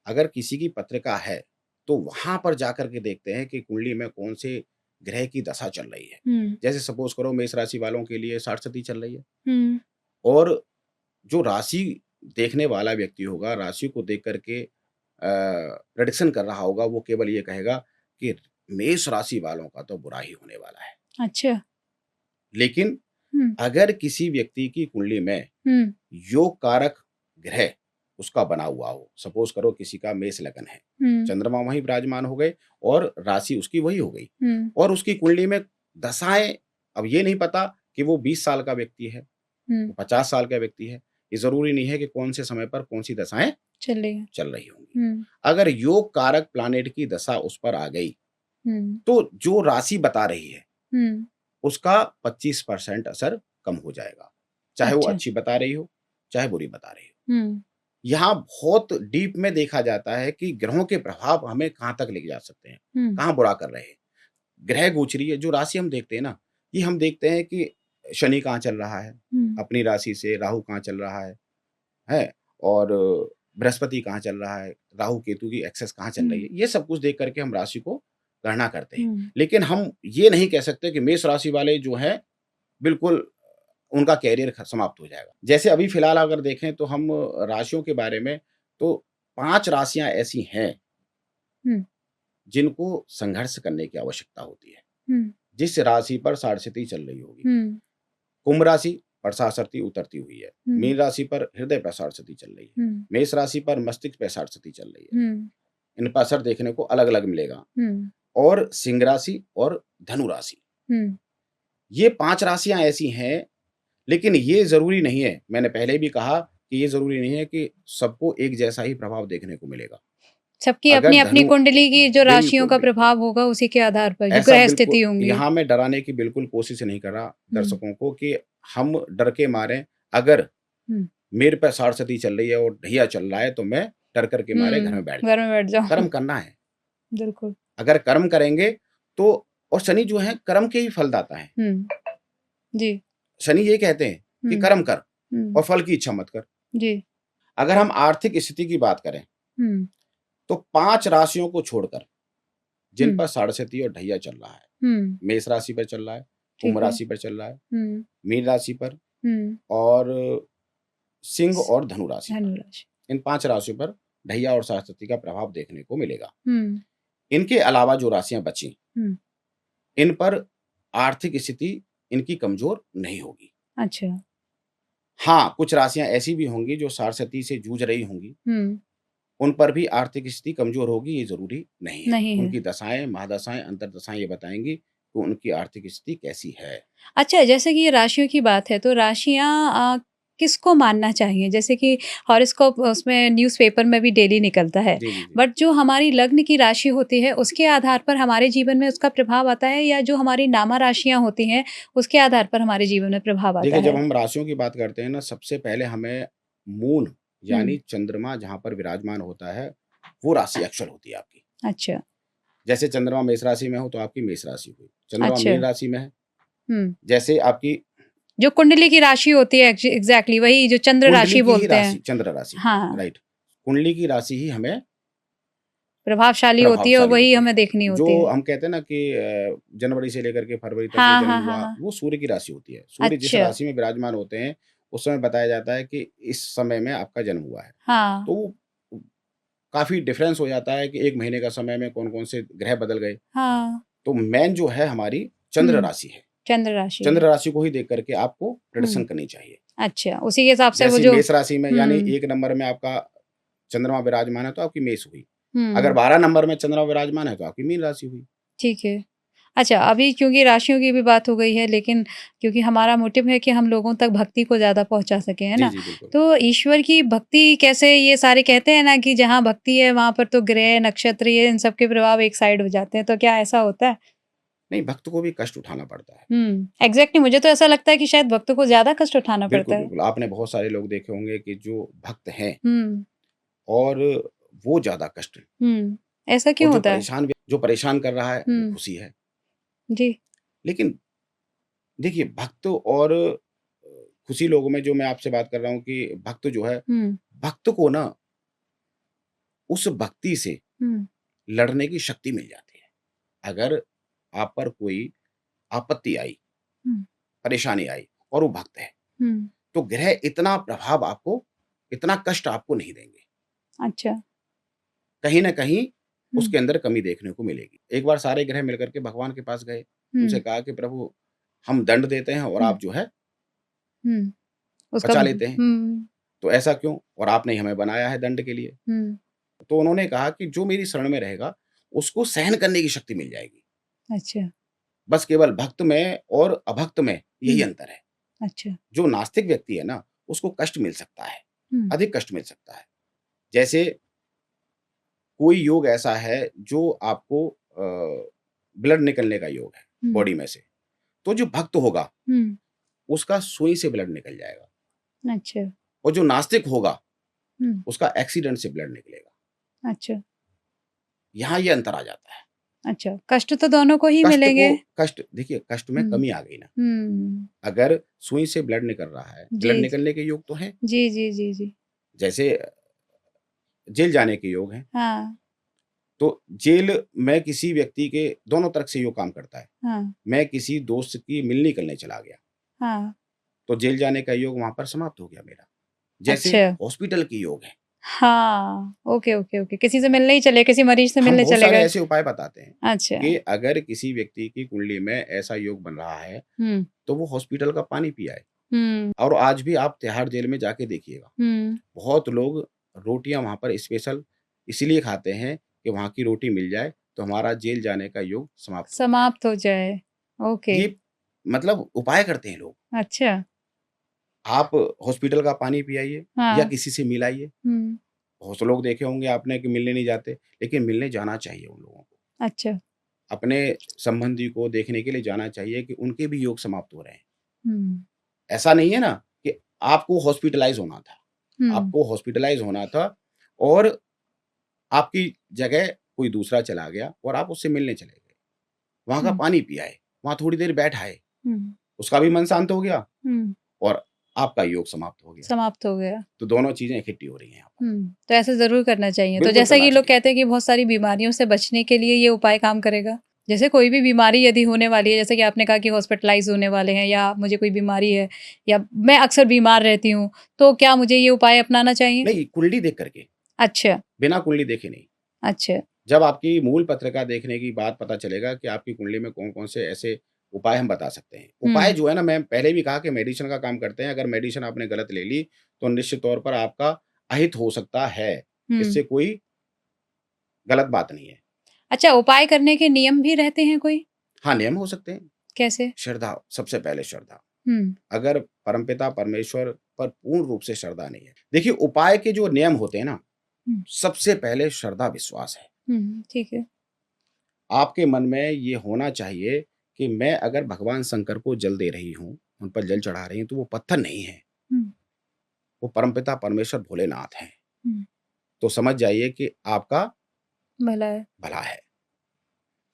अगर किसी की पत्रिका है, तो वहाँ पर जाकर के देखते हैं कि कुंडली में कौन से ग्रह की दशा चल रही है। हुँ, जैसे सपोज़ करो मेष राशि वालों के लिए सरस्वती चल रही है, हुँ, और जो राशि देखने वाला व्यक्ति होगा, राशि को देख कर के प्रेडिक्शन कर रहा होगा, वो केवल ये कहेगा कि मेष राशि वालों का तो बुरा ही होने वाला है। अच्छा, लेकिन हुँ, अगर किसी व्यक्ति की कुंडली में हुँ, योग कारक ग्रह उसका बना हुआ हो, सपोज़ करो किसी का मेष लगन है, हुँ, चंद्रमा वहीं विराजमान हो गए और राशि उसकी वही हो गई, हुँ, और उसकी कुंडली में दशाएँ, अब ये नहीं पता कि वो 20 साल का व्यक्ति है, हुँ, वो 50 साल का व्यक्ति है। ये ज़रूरी नहीं है कि कौन से समय पर कौन-सी दशाएँ चलेगा। चल रही होंगी। हुँ, अगर योग कारक प्लैनेट की दशा उस पर आ गई, हुँ, तो जो राशि बता रही है, हुँ, उसका 25% असर कम हो जाएगा। चाहे वो अच्छा, अच्छी बता रही हो, चाहे बुरी बता रही हो। हुँ, यहाँ बहुत डीप में देखा जाता है कि ग्रहों के प्रभाव हमें कहाँ तक लेके जा सकते हैं, हुँ, कहाँ बुरा कर रहे हैं। ग्रह गोचरीय है, जो राशि हम देखते हैं ना, ये हम देखते हैं कि शनि कहाँ चल रहा है, हुँ, अपनी राशि से राहु कहाँ चल रहा है? और बृहस्पति कहाँ चल रहा है, राहु केतु की एक्सेस कहाँ चल रही हुँ, है, ये सब कुछ देख कर के हम राशि को गणना करते हैं। हुँ, लेकिन हम ये नहीं कह सकते कि मेष राशि वाले जो हैं, बिल्कुल उनका करियर समाप्त हो जाएगा। जैसे अभी फिलहाल अगर देखें तो हम राशियों के बारे में, तो 5 राशियाँ ऐसी हैं, हुँ, जिनको संघर्ष करने की आवश्यकता होती है। हुँ, जिस राशि पर सरस्वती चल रही होगी, हुँ, कुंभ राशि पर सरस्वती उतरती हुई है, हुँ, मीन राशि पर हृदय पर सरस्वती चल रही है, हुँ, मेष राशि पर मस्तिष्क पे सरस्वती चल रही है। हुँ, इन पर असर देखने को अलग-अलग मिलेगा। हुँ, और सिंह राशि और धनु राशि, हुँ, ये 5 राशियाँ ऐसी हैं, लेकिन ये ज़रूरी नहीं है, मैंने पहले भी कहा कि ये ज़रूरी नहीं है कि सबको एक जैसा ही प्रभाव देखने को मिलेगा। सबकी अगर अपनी-अपनी धनु कुंडली की जो राशियों बिल्कुल, का बिल्कुल। प्रभाव होगा, उसी के आधार पर जो ऐसा ग्रह बिल्कुल, स्थिति होंगी। यहाँ मैं डराने की बिल्कुल कोशिश नहीं कर रहा हुँ, दर्शकों को कि हम डर के मारे, अगर हुँ, मेरे पे सरस्वती चल रही है और ढैया चल रहा है, तो मैं डर कर के मारे घर हुँ, में बैठ घर जाऊँ। में बैठ जाओ। कर्म करना है। बिल्कुल। अगर कर्म करेंगे तो, और शनि जो है कर्म के ही फलदाता है। हुँ, जी, शनि ये कहते हैं कि हुँ, कर्म कर हुँ, और फल की इच्छा मत कर। जी, अगर हम आर्थिक स्थिति की बात करें, हुँ, तो 5 राशियों को छोड़कर जिन हुँ, पर सरस्वती और ढैया चल रहा है, हुँ, मेष राशि पर चल रहा है, कुंभ ठीक है। राशि पर चल रहा है, हुँ, मीन राशि पर हुँ, और सिंह स और धनु राशि पर। धनुराशि। इन 5 राशियों पर ढैया और सरस्वती का प्रभाव देखने को मिलेगा। हुँ, इनके अलावा जो राशियाँ बची, हुँ, इन पर आर्थिक स्थिति इनकी कमज़ोर नहीं होगी। अच्छा, हाँ, कुछ राशियाँ ऐसी भी होंगी जो सरस्वती से जूझ रही होंगी, हुँ, उन पर भी आर्थिक स्थिति कमज़ोर होगी, ये ज़रूरी नहीं है। नहीं है। उनकी दशाएँ, महादशाएँ, अंतर्दशाएँ ये बताएँगी कि उनकी आर्थिक स्थिति कैसी है। अच्छा, जैसे कि ये राशियों की बात है, तो राशियाँ किसको मानना चाहिए? जैसे कि हॉरोस्कोप उसमें न्यूज़पेपर में भी डेली निकलता है, जी, जी, जी। बट जो हमारी लग्न की राशि होती है, उसके आधार पर हमारे जीवन में उसका प्रभाव आता है, या जो हमारी नामा राशियाँ होती हैं, उसके आधार पर हमारे जीवन में प्रभाव आता देखिए, जब है? हम राशियों की बात करते हैं ना, सबसे पहले हमें मून हुँ, यानी चंद्रमा जहाँ पर विराजमान होता है, वो राशि एक्चुअल होती है आपकी। अच्छा, जैसे चंद्रमा मेष राशि में हो तो आपकी मेष राशि हुई, चंद्रमा अच्छा, मीन राशि में है जैसे आपकी जो कुंडली की राशि होती है, एग्जैक्टली वही जो चंद्र कुंडली राशि की ही बोलते राशि, हैं। चंद्र राशि, हाँ, राइट। कुंडली की राशि ही हमें प्रभावशाली होती है और प्रभावशाली वही होती है। हमें देखनी जो होती है। हम कहते हैं ना कि जनवरी से लेकर के फरवरी तक जो हाँ, जन्म हाँ, हाँ, हुआ, हाँ। वो सूर्य की राशि होती है। सूर्य जिस अच्छा, राशि में विराजमान होते हैं, उस समय बताया जाता है कि इस समय में आपका जन्म हुआ है। हाँ, तो काफ़ी डिफरेंस हो जाता है कि 1 महीने का समय में कौन-कौन से ग्रह बदल गए। हाँ। तो मेन जो है हमारी चंद्र हुँ, राशि है। चंद्र राशि है। चंद्र राशि को ही देख कर के आपको हुँ, प्रिडिक्शन करनी चाहिए। अच्छा, उसी के हिसाब से वो जैसे जो मेष राशि में यानी हुँ, 1 नंबर में आपका चंद्रमा विराजमान है तो आपकी मेष हुई। अगर हुँ, 12 नंबर में चंद्रमा विराजमान है तो आपकी मीन राशि हुई। ठीक है। अच्छा, अभी क्योंकि राशियों की भी बात हो गई है, लेकिन क्योंकि हमारा मोटिव है कि हम लोगों तक भक्ति को ज़्यादा पहुँचा सकें, है जी, ना? जी, बिल्कुल। तो ईश्वर की भक्ति कैसे, ये सारे कहते हैं ना कि जहाँ भक्ति है वहाँ पर तो ग्रह, नक्षत्र ये इन सब के प्रभाव एक साइड हो जाते हैं, तो क्या ऐसा होता है? नहीं, भक्त को भी कष्ट उठाना पड़ता है। एग्ज़ैक्टली मुझे तो ऐसा लगता है कि शायद भक्तों को ज़्यादा कष्ट उठाना बिल्कुल, पड़ता है। बिल्कुल। आपने बहुत सारे लोग देखे होंगे कि जो भक्त हैं हुँ, और वो ज़्यादा कष्ट, ऐसा और क्यों होता है? जो परेशान कर रहा है वो हुँ, खुशी है। जी। लेकिन देखिए भक्त और खुशी लोगों में जो मैं आपसे बात कर रहा हूँ कि भक्त जो है, हुँ, भक्त को ना उस भक्ति से हुँ, लड़ने की शक्ति मिल जाती है। अगर आप पर कोई आपत्ति आई, हुँ, परेशानी आई और वो भक्त है, हुँ, तो ग्रह इतना प्रभाव आपको, इतना कष्ट आपको नहीं देंगे। अच्छा। कहीं न कहीं हुँ, उसके अंदर कमी देखने को मिलेगी। एक बार सारे ग्रह मिलकर के भगवान के पास गए, उनसे हुँ, कहा कि प्रभु हम दंड देते हैं और हुँ, आप जो है हुँ, उसका बचा लेते हैं। हुँ, तो ऐसा क्यों? और आपने ही हमें बनाया है दंड के लिए। हुँ, तो उन्होंने कहा कि जो मेरी शरण में रहेगा, उसको सहन करने की शक्ति मिल जाएगी। अच्छा। बस केवल भक्त में और अभक्त में यही हुँ, अंतर है। अच्छा। जो नास्तिक व्यक्ति है ना, उसको कष्ट मिल सकता है, हुँ, अधिक कष्ट मिल सकता है। जैसे कोई योग ऐसा है जो आपको ब्लड निकलने का योग है हुँ, बॉडी में से, तो जो भक्त होगा, हुँ, उसका सुई से ब्लड निकल जाएगा अच्छा। और जो नास्तिक होगा, हुँ, उसका एक्सीडेंट से ब्लड निकलेगा। अच्छा, यहाँ ये अंतर आ जाता है। अच्छा। कष्ट तो दोनों को ही कष्ट को मिलेंगे। कष्ट देखिए कष्ट में हुँ, कमी आ गई ना। हुँ, अगर सुई से ब्लड निकल रहा है, जी, ब्लड निकलने के योग तो हैं। जी, जी, जी, जी। जैसे जेल जाने के योग हैं, हाँ, तो जेल में किसी व्यक्ति के दोनों तरफ से योग काम करता है। हाँ, मैं किसी दोस्त की मिलनी करने चला गया, हाँ, तो जेल जाने का योग वहाँ पर समाप्त हो गया मेरा। जैसे अच्छा। हॉस्पिटल के योग हैं, हाँ, ओके, ओके, ओके। किसी से मिलने ही चले, किसी मरीज़ से हम मिलने बहुत चले सारे गए। ऐसे उपाय बताते हैं अच्छा। कि अगर किसी व्यक्ति की कुंडली में ऐसा योग बन रहा है, हुँ, तो वो हॉस्पिटल का पानी पिए। हुँ, और आज भी आप तिहाड़ जेल में जाके देखिएगा, हुँ, बहुत लोग रोटियाँ वहाँ पर स्पेशल इसलिए खाते हैं कि वहाँ की रोटी मिल जाए, तो हमारा जेल जाने का योग समाप्त हो जाए। समाप्त हो जाए। ओके, ये मतलब उपाय करते हैं लोग। अच्छा। आप हॉस्पिटल का पानी पियाइए या हाँ, किसी से मिलाइए। हुँ, बहुत से लोग देखे होंगे आपने कि मिलने नहीं जाते, लेकिन मिलने जाना चाहिए उन लोगों को। अच्छा। अपने संबंधी को देखने के लिए जाना चाहिए कि उनके भी योग समाप्त हो रहे हैं। हुँ, ऐसा नहीं है ना कि आपको हॉस्पिटलाइज़ होना था। हुँ, आपको हॉस्पिटलाइज़ होना था और आपकी जगह कोई दूसरा चला गया और आप उससे मिलने चले गए। वहाँ का हुँ, पानी पियाए, वहाँ थोड़ी देर बैठाए, हुँ, उसका भी मन शांत हो गया हुँ, और आपका योग समाप्त हो गया। समाप्त हो गया। तो दोनों चीज़ें इकट्ठी हो रही हैं यहाँ पर। तो ऐसा ज़रूर करना चाहिए। तो बिल्कुल जैसा करना कि लोग चाहिए। कहते हैं कि बहुत सारी बीमारियों से बचने के लिए ये उपाय काम करेगा। जैसे कोई भी बीमारी यदि होने वाली है, जैसे कि आपने कहा कि हॉस्पिटलाइज़ होने वाले हैं या मुझे कोई बीमारी है या मैं अक्सर बीमार रहती हूँ, तो क्या मुझे ये उपाय अपनाना चाहिए? नहीं, कुंडली देख कर के, अच्छा, बिना कुंडली देखे नहीं। अच्छा। जब आपकी मूल पत्रिका देखने के बाद पता चलेगा कि आपकी कुंडली में कौन-कौन से ऐसे उपाय हम बता सकते हैं। उपाय हुँ, जो है ना, मैं पहले भी कहा कि मेडिसिन का काम करते हैं, अगर मेडिसिन आपने गलत ले ली, तो निश्चित तौर पर आपका अहित हो सकता है। हुँ। इससे कोई गलत बात नहीं है। अच्छा, उपाय करने के नियम भी रहते हैं कोई? हाँ, नियम हो सकते हैं। कैसे? श्रद्धा, सबसे पहले श्रद्धा। हुँ, अगर परमपिता परमेश्वर पर पूर्ण रूप से श्रद्धा नहीं है, देखिए उपाय के जो नियम होते हैं ना, हुँ, सबसे पहले श्रद्धा विश्वास है। ठीक है। आपके मन में ये होना चाहिए कि मैं अगर भगवान शंकर को जल दे रही हूँ, उन पर जल चढ़ा रही हूँ, तो वो पत्थर नहीं है, हुँ, वो परमपिता परमेश्वर भोलेनाथ हैं। हुँ, तो समझ जाइए कि आपका भला है। भला है।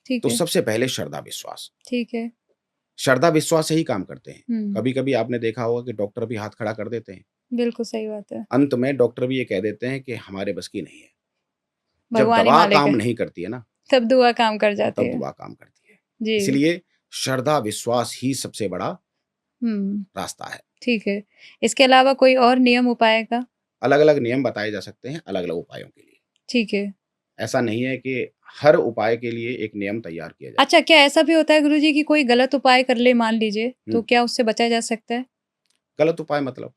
ठीक तो है, सबसे पहले श्रद्धा विश्वास। ठीक है। श्रद्धा विश्वास से ही काम करते हैं। हुँ, कभी-कभी आपने देखा होगा कि डॉक्टर भी हाथ खड़ा कर देते हैं। बिल्कुल सही बात है। अंत में डॉक्टर भी ये कह देते हैं कि हमारे बस की नहीं है। जब भगवान ही दवा मालिक काम है, नहीं करती है ना, तब दुआ काम कर जाती तब है। दुआ काम करती है। जी, इसलिए श्रद्धा विश्वास ही सबसे बड़ा हुँ, रास्ता है। ठीक है। इसके अलावा कोई और नियम उपाय का? अलग-अलग नियम बताए जा सकते हैं अलग-अलग उपायों के लिए। ठीक है। ऐसा नहीं है कि हर उपाय के लिए एक नियम तैयार किया जाए। अच्छा, क्या ऐसा भी होता है गुरुजी कि कोई गलत उपाय कर ले मान लीजिए, हुँ, तो क्या उससे बचा जा सकता है? गलत उपाय मतलब?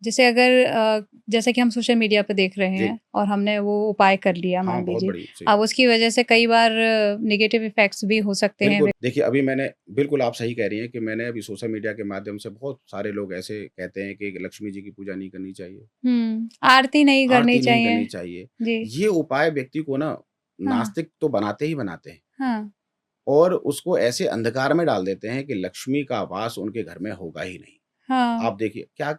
जैसे अगर जैसे कि हम सोशल मीडिया पे देख रहे जी। हैं और हमने वो उपाय कर लिया हाँ, मान बहुत लीजिए, बड़ी सही अब बात। उसकी वजह से कई बार नेगेटिव इफ़ेक्ट्स भी हो सकते हैं। बिल्कुल, देखिए अभी मैंने बिल्कुल आप सही कह रही हैं कि मैंने अभी सोशल मीडिया के माध्यम से बहुत सारे लोग ऐसे कहते हैं कि लक्ष्मी जी की पूजा नहीं करनी चाहिए, आरती नहीं करनी आरती नहीं चाहिए। करनी चाहिए। जी, ये उपाय व्यक्ति को ना हाँ, नास्तिक तो बनाते ही बनाते हैं हाँ, और उसको ऐसे अंधकार में डाल देते हैं कि लक्ष्मी का वास उनके घर में होगा ही नहीं। हाँ, आप देखिए क्या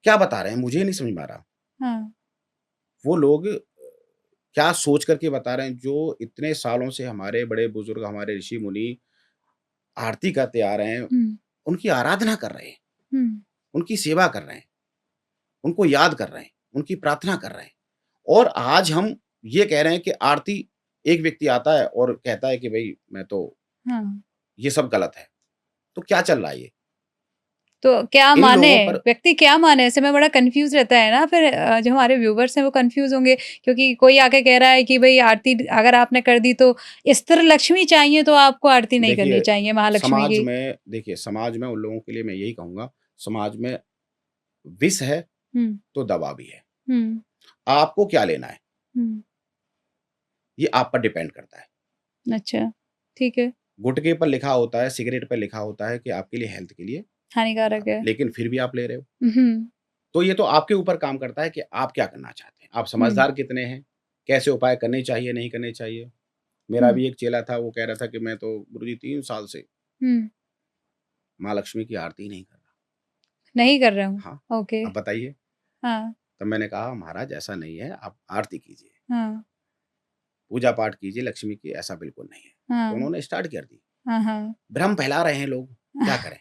क्या बता रहे हैं मुझे नहीं समझ में आ रहा। हाँ, वो लोग क्या सोच कर के बता रहे हैं जो इतने सालों से हमारे बड़े-बुजुर्ग, हमारे ऋषि-मुनि आरती करते आ रहे हैं, हुँ, उनकी आराधना कर रहे हैं, हुँ, उनकी सेवा कर रहे हैं, उनको याद कर रहे हैं, उनकी प्रार्थना कर रहे हैं और आज हम ये कह रहे हैं कि आरती एक व्यक्ति आता है और कहता है कि भई मैं तो हाँ। ये सब गलत है। तो क्या चल रहा है ये? तो क्या इन माने? लोगों पर व्यक्ति क्या माने? ऐसे में बड़ा कन्फ्यूज़ रहता है ना फिर जो हमारे व्यूवर्स हैं वो कन्फ्यूज़ होंगे क्योंकि कोई आके कह रहा है कि भई आरती अगर आपने कर दी तो स्थिर लक्ष्मी चाहिए तो आपको आरती नहीं करनी देखिए, चाहिए महालक्ष्मी की। समाज में उन लोगों के लिए मैं यही कहूँगा, समाज में विष है, हुँ, तो दवा भी है। हुँ, आपको क्या लेना है, हुँ। ये आप पर डिपेंड करता है। अच्छा, ठीक है। गुटखे पर लिखा होता है, सिगरेट पे लिखा होता है कि आपके लिए हेल्थ के लिए हानिकारक है। लेकिन फिर भी आप ले रहे हो। हुँ, तो ये तो आपके ऊपर काम करता है कि आप क्या करना चाहते हैं। आप हुँ, समझदार कितने हैं, कैसे उपाय करने चाहिए, नहीं करने चाहिए। मेरा हुँ, भी एक चेला था, वो कह रहा था कि मैं तो गुरुजी 3 साल से हुँ। माँ लक्ष्मी की आरती ही नहीं कर रहा। नहीं कर रहा हूँ। हाँ, ओके। अब बताइए? हाँ, तब मैंने कहा महाराज ऐसा नहीं है, आप आरती कीजिए, हाँ, पूजा पाठ कीजिए लक्ष्मी की, ऐसा बिल्कुल नहीं है। तो हाँ, उन्होंने स्टार्ट कर दी। हाँ, हाँ। भ्रम फैला रहे हैं लोग, क्या करें?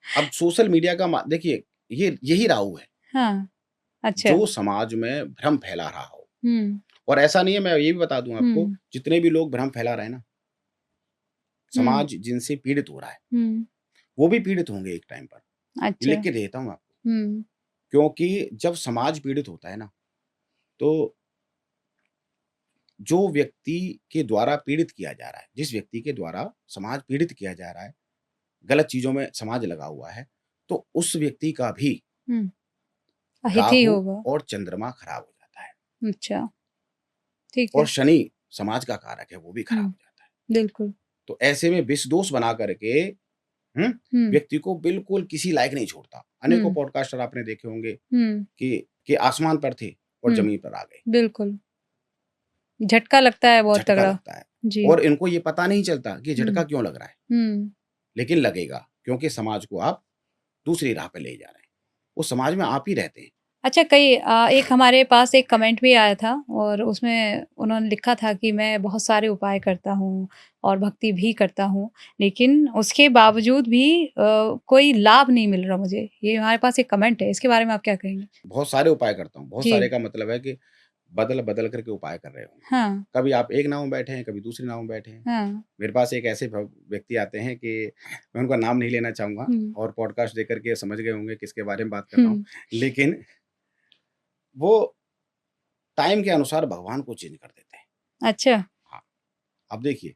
अब सोशल मीडिया का मा देखिए, ये यही राहु है, हाँ, अच्छा। जो समाज में भ्रम फैला रहा हो हुँ, और ऐसा नहीं है मैं ये भी बता दूँ आपको, हुँ, जितने भी लोग भ्रम फैला रहे हैं ना, हुँ, समाज जिनसे पीड़ित हो रहा है, हुँ। वो भी पीड़ित होंगे एक टाइम पर। अच्छा। लिख के देता हूँ आपको, हुँ, क्योंकि जब समाज पीड़ित होता है ना, तो जो व्यक्ति के द्वारा पीड़ित किया जा रहा है, जिस व्यक्ति के द्वारा समाज पीड़ित किया जा रहा है, गलत चीज़ों में समाज लगा हुआ है, तो उस व्यक्ति का भी हुँ। अहित ही राहु होगा। और चंद्रमा खराब हो जाता है अच्छा, ठीक और है। शनि समाज का कारक है, वो भी खराब हुँ, हो जाता है। बिल्कुल। तो ऐसे में विष दोष बना करके हुँ, हुँ, व्यक्ति को बिल्कुल किसी लायक नहीं छोड़ता। अनेकों हुँ, पॉडकास्टर आपने देखे होंगे हुँ, कि आसमान पर थे और हुँ, ज़मीन पर आ गए, बिल्कुल। झटका लगता है बहुत झटका तगड़ा। लगता है जी। और इनको ये पता नहीं चलता कि हुँ, झटका क्यों लग रहा है, हुँ। लेकिन लगेगा क्योंकि समाज को आप दूसरी राह पे ले जा रहे हैं। वो समाज में आप ही रहते हैं। अच्छा एक हमारे पास एक कमेंट भी आया था और उसमें उन्होंने लिखा था कि मैं बहुत सारे उपाय करता हूँ और भक्ति भी करता हूँ, लेकिन उसके बावजूद भी कोई लाभ नहीं मिल रहा मुझे। ये हमारे पास एक कमेंट है, इसके बारे में आप क्या कहेंगे? बहुत सारे उपाय करता हूँ, बहुत सारे जी। का मतलब है कि बदल-बदल करके उपाय कर रहे होंगे। हाँ, कभी आप एक नाव में बैठे हैं, कभी दूसरी नाव में बैठे हैं। हाँ। मेरे पास एक ऐसे व्यक्ति आते हैं कि मैं उनका नाम नहीं लेना चाहूँगा हुँ, और पॉडकास्ट देख कर के समझ गए होंगे किसके बारे में बात कर रहा हूँ। हुँ। लेकिन वो टाइम के अनुसार भगवान को चेंज कर देते हैं। अच्छा। हाँ, अब देखिए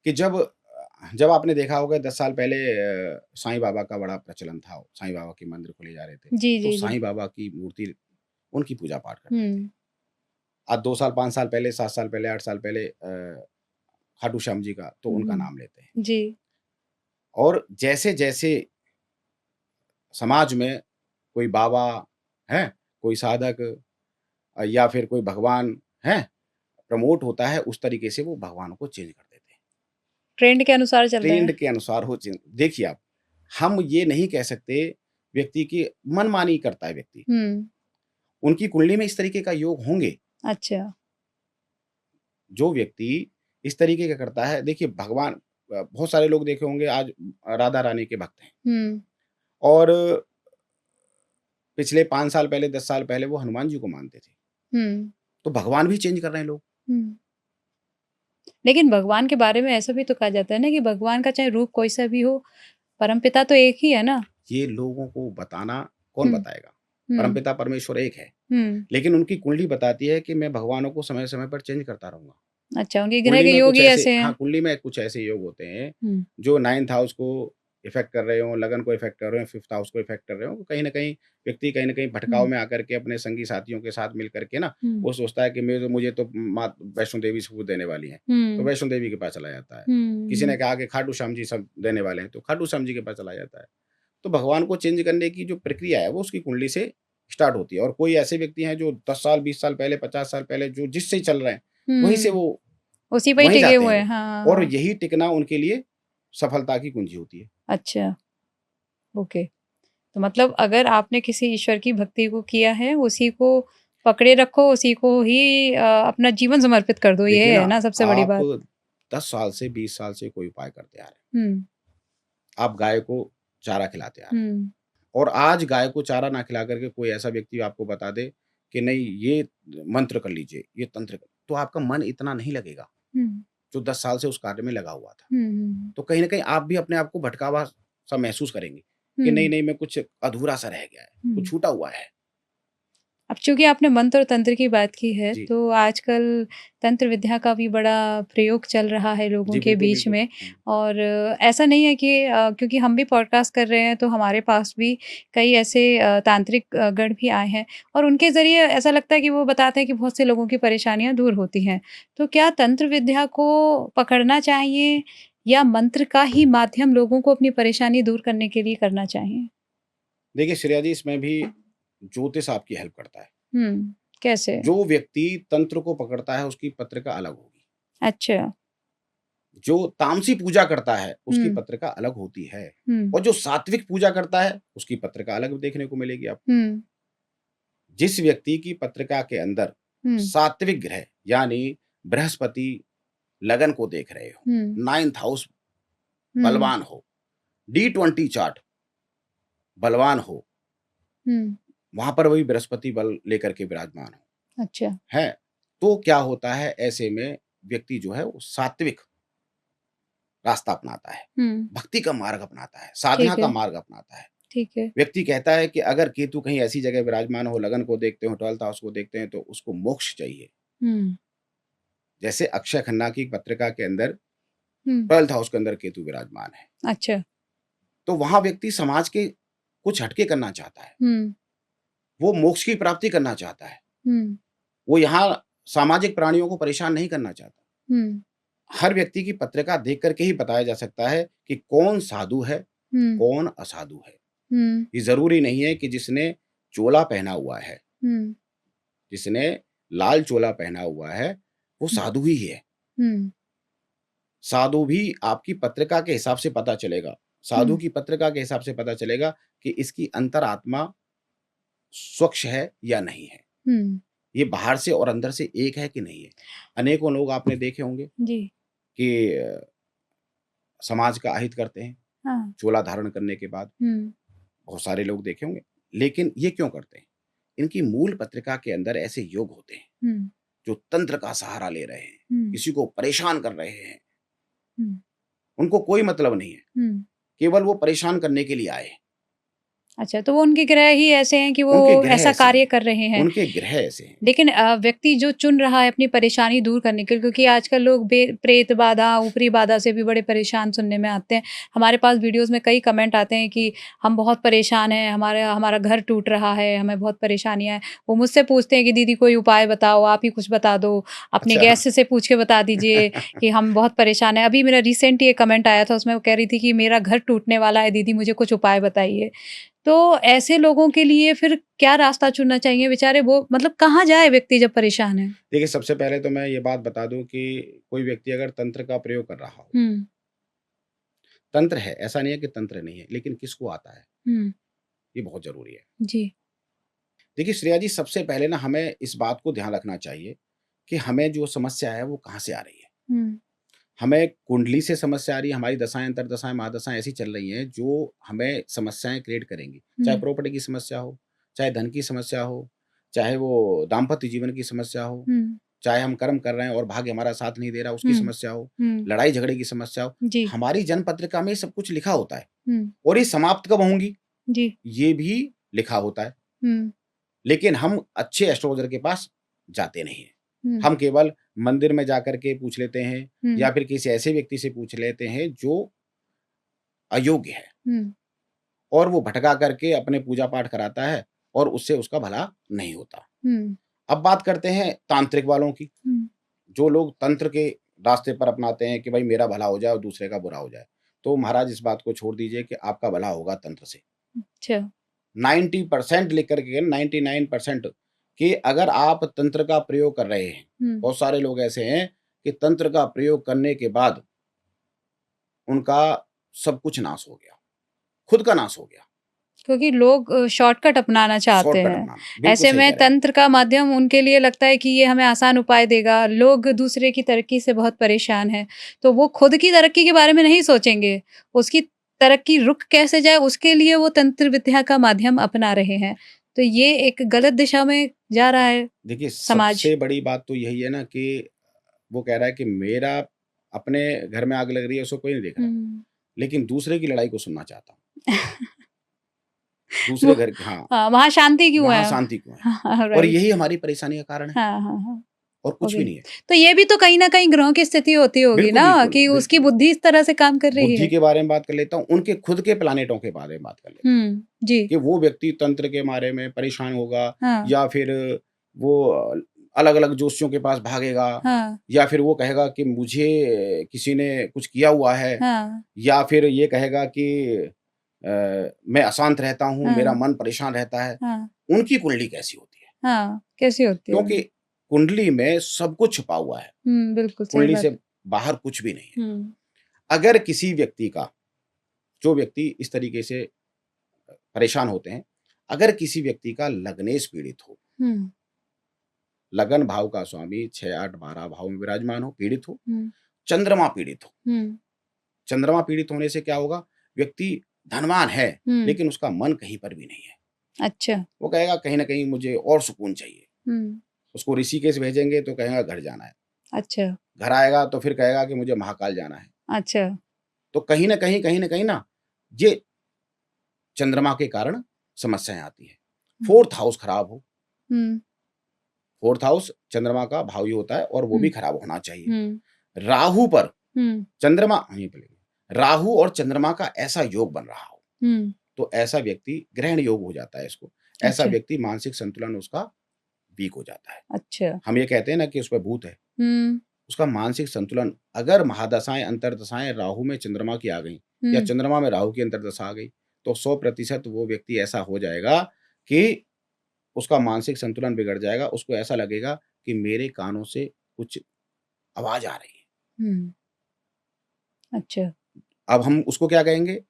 कि जब आपने देखा होगा 10 साल पहले साईं बाबा का बड़ा प्रचलन था, साईं बाबा के मंदिर खोले जा रहे थे, जी, तो जी, जी। साईं बाबा की मूर्ति उनकी पूजा पाठ करते थे। हुँ, आज 2 साल, 5 साल पहले, 7 साल पहले, 8 साल पहले खाटू श्याम जी का तो उनका हुँ। नाम लेते हैं। जी। और जैसे-जैसे समाज में कोई बाबा, हैं? कोई साधक या फिर कोई भगवान, हैं? प्रमोट होता है, उस तरीके से वो भगवान को चेंज कर देते हैं। ट्रेंड के अनुसार चल रहे ट्रेंड हैं। के अनुसार हो चेंज देखिए आप, हम ये नहीं कह सकते व्यक्ति की मनमानी करता है व्यक्ति। हुँ, उनकी कुंडली में इस तरीके का योग होंगे, अच्छा। जो व्यक्ति इस तरीके का करता है देखिए भगवान बहुत सारे लोग देखे होंगे आज राधा रानी के भक्त हैं हुँ, और पिछले 5 साल पहले, 10 साल पहले वो हनुमान जी को मानते थे। हुँ, तो भगवान भी चेंज कर रहे हैं लोग। हुँ। लेकिन भगवान के बारे में ऐसा भी तो कहा जाता है ना कि भगवान का चाहे रूप कोई-सा भी हो, परमपिता तो एक ही है ना? ये लोगों को बताना कौन हुँ, बताएगा? हुँ, परमपिता परमेश्वर एक है, हुँ। लेकिन उनकी कुंडली बताती है कि मैं भगवानों को समय-समय पर चेंज करता रहूँगा। अच्छा, उनके ग्रह कुंडली के में योग कुछ ही ऐसे ऐसे हाँ, हैं। कुंडली में कुछ ऐसे योग होते हैं, हुँ, जो 9th हाउस को इफ़ेक्ट कर रहे हों, लगन को इफ़ेक्ट कर रहे हों, 5th हाउस को इफ़ेक्ट कर रहे हों, कहीं न कहीं व्यक्ति कहीं न कहीं भटकाव हुँ, में आकर के अपने संगी साथियों के साथ मिल कर के ना, हुँ, वो सोचता है कि मुझे तो माँ वैष्णो देवी सबूत देने वाली हैं, तो हुँ, वैष्णो देवी के पास चला जाता है। किसी ने हुँ, कहा कि खाटू श्याम जी सब देने वाले हैं, तो खाटू श्याम जी के पास चला जाता है। तो भगवान को चेंज करने की जो प्रक्रिया है, वो उसकी कुंडली से स्टार्ट होती है और कोई ऐसे व्यक्ति हैं जो 10 साल, 20 साल पहले, 50 साल पहले जो जिससे चल रहे हैं, वहीं से हुँ। वो उसी पे ही वहीं टिके जाते हैं हुए हैं। वो और हाँ, यही टिकना उनके लिए सफलता की कुंजी होती है। अच्छा, ओके। तो मतलब अगर आपने किसी ईश्वर की भक्ति को किया है, उसी को पकड़े रखो, उसी को ही अपना जीवन समर्पित कर दो, देखिए ये ना, है ना सबसे बड़ी आप बात। 10 साल से 20 साल से कोई उपाय करते आ रहे हैं। हुँ, आप गाय को चारा खिलाते आ रहे हैं हुँ, और आज गाय को चारा ना खिला करके कोई ऐसा व्यक्ति आपको बता दे कि नहीं ये मंत्र कर लीजिए, ये तंत्र कर तो आपका मन इतना नहीं लगेगा, हुँ, जो 10 साल से उस कार्य में लगा हुआ था। हुँ, हुँ, तो कहीं न कहीं आप भी अपने आप को भटकावा सा महसूस करेंगे कि हुँ, नहीं, मैं कुछ अधूरा-सा रह गया है, कुछ हुँ। छूटा हुआ है। अब चूँकि आपने मंत्र और तंत्र की बात की है, जी। तो आजकल तंत्र विद्या का भी बड़ा प्रयोग चल रहा है लोगों जी, के बिल्कुल, बीच बिल्कुल। में हुँ। और ऐसा नहीं है कि क्योंकि हम भी पॉडकास्ट कर रहे हैं, तो हमारे पास भी कई ऐसे तांत्रिक गण भी आए हैं और उनके ज़रिए ऐसा लगता है कि वो बताते हैं कि बहुत से लोगों की परेशानियाँ दूर होती हैं। तो क्या तंत्र विद्या को पकड़ना चाहिए या मंत्र का ही माध्यम लोगों को अपनी परेशानी दूर करने के लिए करना चाहिए? देखिए श्रेया जी इसमें भी ज्योतिष आपकी हेल्प करता है। हुँ, कैसे? जो व्यक्ति तंत्र को पकड़ता है उसकी पत्रिका अलग होगी। अच्छा। जो तामसी पूजा करता है उसकी हुँ, पत्रिका अलग होती है हुँ, और जो सात्विक पूजा करता है उसकी पत्रिका अलग देखने को मिलेगी आपको। हुँ, जिस व्यक्ति की पत्रिका के अंदर हुँ, सात्विक ग्रह यानी बृहस्पति लगन को देख रहे हो, हुँ, 9th हाउस हुँ, बलवान हो, D20 चार्ट बलवान हो, हुँ, वहाँ पर वही बृहस्पति बल लेकर के विराजमान हो, अच्छा, हैं? तो क्या होता है ऐसे में व्यक्ति जो है वो सात्विक रास्ता अपनाता है, हुँ, भक्ति का मार्ग अपनाता है, साधना ठीक का है, मार्ग अपनाता है। ठीक है, व्यक्ति कहता है कि अगर केतु कहीं ऐसी जगह विराजमान हो, लगन को देखते हो, 12th हाउस को देखते हैं तो उसको मोक्ष चाहिए। हुँ, जैसे अक्षय खन्ना की पत्रिका के अंदर हुँ, 12th हाउस के अंदर केतु विराजमान है। अच्छा, तो वहाँ व्यक्ति समाज के कुछ हटके करना चाहता है। हुँ, वो मोक्ष की प्राप्ति करना चाहता है। हुँ, वो यहाँ सामाजिक प्राणियों को परेशान नहीं करना चाहता। हुँ, हर व्यक्ति की पत्रिका देख कर के ही बताया जा सकता है कि कौन साधु है, हुँ, कौन असाधु है। हुँ, ये ज़रूरी नहीं है कि जिसने चोला पहना हुआ है, हुँ, जिसने लाल चोला पहना हुआ है, वो हुँ, साधु ही है। हुँ, साधु भी आपकी पत्रिका के हिसाब से पता चलेगा। साधु हुँ, की पत्रिका के हिसाब से पता चलेगा कि इसकी अंतरात्मा स्वच्छ है या नहीं है। हुँ, ये बाहर से और अंदर से एक है कि नहीं है। अनेकों लोग आपने देखे होंगे जी, कि समाज का अहित करते हैं, हाँ, चोला धारण करने के बाद, हुँ, बहुत सारे लोग देखे होंगे। लेकिन ये क्यों करते हैं? इनकी मूल पत्रिका के अंदर ऐसे योग होते हैं, हुँ, जो तंत्र का सहारा ले रहे हैं, हुँ, किसी को परेशान कर रहे हैं, हुँ, उनको कोई मतलब नहीं है, हुँ, केवल वो परेशान करने के लिए आए हैं। अच्छा, तो वो उनके ग्रह ही ऐसे हैं कि वो उनके ग्रह ऐसा ऐसे कार्य हैं, कर रहे हैं। उनके ग्रह ऐसे हैं। लेकिन व्यक्ति जो चुन रहा है अपनी परेशानी दूर करने के लिए क्योंकि आजकल लोग प्रेत बाधा, ऊपरी बाधा से भी बड़े परेशान सुनने में आते हैं। हमारे पास वीडियोज़ में कई कमेंट आते हैं कि हम बहुत परेशान हैं, हमारा हमारा घर टूट रहा है, हमें बहुत परेशानियाँ हैं। वो मुझसे पूछते हैं कि दीदी कोई उपाय बताओ, आप ही कुछ बता दो, अपने अच्छा। गेस्ट से पूछ के बता दीजिए कि हम बहुत परेशान हैं। अभी मेरा रिसेंट ही एक कमेंट आया था उसमें वो कह रही थी कि मेरा घर टूटने वाला है दीदी मुझे कुछ उपाय बताइए। तो ऐसे लोगों के लिए फिर क्या रास्ता चुनना चाहिए? बेचारे वो मतलब कहाँ जाए व्यक्ति जब परेशान है? देखिए, सबसे पहले तो मैं ये बात बता दूँ कि कोई व्यक्ति अगर तंत्र का प्रयोग कर रहा हो, हुँ, तंत्र है, ऐसा नहीं है कि तंत्र नहीं है, लेकिन किसको आता है, हुँ, ये बहुत ज़रूरी है। जी। देखिए श्रेया जी, सबसे पहले ना हमें इस बात को ध्यान रखना चाहिए कि हमें जो समस्या है, वो कहाँ से आ रही है। हुँ, हमें कुंडली से समस्या आ रही है, हमारी दशाएं अंतर्दशाएं महादशाएं ऐसी चल रही हैं जो हमें समस्याएं क्रिएट करेंगी, चाहे प्रॉपर्टी की समस्या हो, चाहे धन की समस्या हो, चाहे वो दाम्पत्य जीवन की समस्या हो, चाहे हम कर्म कर रहे हैं और भाग्य हमारा साथ नहीं दे रहा उसकी समस्या हो, लड़ाई झगड़े की समस्या हो, जी हमारी जन्म पत्रिका में सब कुछ लिखा होता है हम्म, और ये समाप्त कब होंगी जी ये भी लिखा होता है, हम्म, लेकिन हम अच्छे एस्ट्रोलॉजर के पास जाते नहीं हैं। हम्म, हम केवल मंदिर में जाकर के पूछ लेते हैं हम्म, या फिर किसी ऐसे व्यक्ति से पूछ लेते हैं जो अयोग्य है हम्म, और वो भटका करके अपने पूजा पाठ कराता है और उससे उसका भला नहीं होता। हम्म, अब बात करते हैं तांत्रिक वालों की, हम्म, जो लोग तंत्र के रास्ते पर अपनाते हैं कि भाई मेरा भला हो जाए और दूसरे का बुरा हो जाए। तो महाराज इस बात को छोड़ दीजिए कि आपका भला होगा तंत्र से। अच्छा 90% लिख कर के 99% कि अगर आप तंत्र का प्रयोग कर रहे हैं, बहुत सारे लोग ऐसे हैं कि तंत्र का प्रयोग करने के बाद उनका सब कुछ नाश हो गया, खुद का नाश हो गया। क्योंकि लोग शॉर्टकट अपनाना चाहते शॉर्टकट हैं। अपनाना, बिल्कुल ऐसे सही में कह रहे हैं। तंत्र का माध्यम उनके लिए लगता है कि ये हमें आसान उपाय देगा। लोग दूसरे की तरक्की से बहुत परेशान हैं, तो वो खुद की तरक्की के बारे में नहीं सोचेंगे। उसकी तरक्की रुक कैसे जाए उसके लिए वो तंत्र विद्या का माध्यम अपना रहे हैं। तो ये एक गलत दिशा में जा रहा है देखिए समाज। सबसे बड़ी बात तो यही है ना कि वो कह रहा है कि मेरा अपने घर में आग लग रही है उसको कोई नहीं देख रहा, लेकिन दूसरे की लड़ाई को सुनना चाहता हूँ। दूसरे वो घर की, हाँ, हाँ, वहाँ शांति क्यों वहाँ है? शांति क्यों है? हाँ, और राइट। यही हमारी परेशानी का कारण है हाँ, हाँ, हाँ। और कुछ ओके। भी नहीं है। तो ये भी तो कहीं न कहीं ग्रहों की स्थिति होती होगी बिल्कुल, ना बिल्कुल, कि उसकी बिल्कुल। बुद्धि इस तरह से काम कर रही बुद्धि है। के बारे में बात कर लेता हूँ, उनके खुद के प्लैनेटों के बारे में बात कर लेते हैं जी। कि वो व्यक्ति तंत्र के बारे में परेशान होगा हाँ, या फिर वो अलग-अलग ज्योतिषियों के पास भागेगा हाँ, या फिर वो कहेगा कि मुझे किसी ने कुछ किया हुआ है हाँ, या फिर ये कहेगा कि मैं अशांत रहता हूँ, मेरा हाँ, मन परेशान रहता है। हाँ, उनकी कुंडली कैसी होती है? हाँ, कैसी होती है? क्योंकि कुंडली में सब कुछ छुपा हुआ है, बिल्कुल सही कुंडली बात। से बाहर कुछ भी नहीं है। हुँ, अगर किसी व्यक्ति का, जो व्यक्ति इस तरीके से परेशान होते हैं, अगर किसी व्यक्ति का लग्नेश पीड़ित हो, हुँ, लगन भाव का स्वामी 6, 8, 12 भाव में विराजमान हो, पीड़ित हो, हुँ, चंद्रमा पीड़ित हो, हुँ, चंद्रमा पीड़ित होने से क्या होगा? व्यक्ति धनवान है, हुँ, लेकिन उसका मन कहीं पर भी नहीं है। अच्छा। वो कहेगा कहीं न कहीं मुझे और सुकून चाहिए। हुँ, उसको ऋषिकेश भेजेंगे तो कहेगा घर जाना है। अच्छा, घर आएगा तो फिर कहेगा कि मुझे महाकाल जाना है। अच्छा। तो कहीं न ये चंद्रमा के कारण समस्याएँ आती हैं। हुँ, 4th हाउस खराब हो, हुँ, 4th हाउस चंद्रमा का भाव ही होता है और वो भी हुँ, खराब होना चाहिए। हुँ, राहु पर हुँ, चंद्रमा, यहीं पे लिखिए, राहु और चंद्रमा का ऐसा योग बन रहा हो, हुँ, तो ऐसा व्यक्ति ग्रहण योग हो जाता है इसको। ऐसा अच्छा, व्यक्ति मानसिक संतुलन उसका वीक हो जाता है। अच्छा। हम ये कहते हैं ना कि उसपे भूत है, हुँ, उसका मानसिक संतुलन, अगर महादशाएँ, अंतर्दशाएँ राहु में चंद्रमा की आ गई या हुँ, चंद्रमा में राहु की अंतर्दशा आ गई, तो 100% वो व्यक्ति ऐसा हो जाएगा कि उसका मानसिक संतुलन बिगड़ जाएगा। उसको ऐसा लगेगा कि मेरे कानों से कुछ आवाज़ आ रही है। हुँ, अच्छा। अब हम उसको क्या कहेंगे हुँ,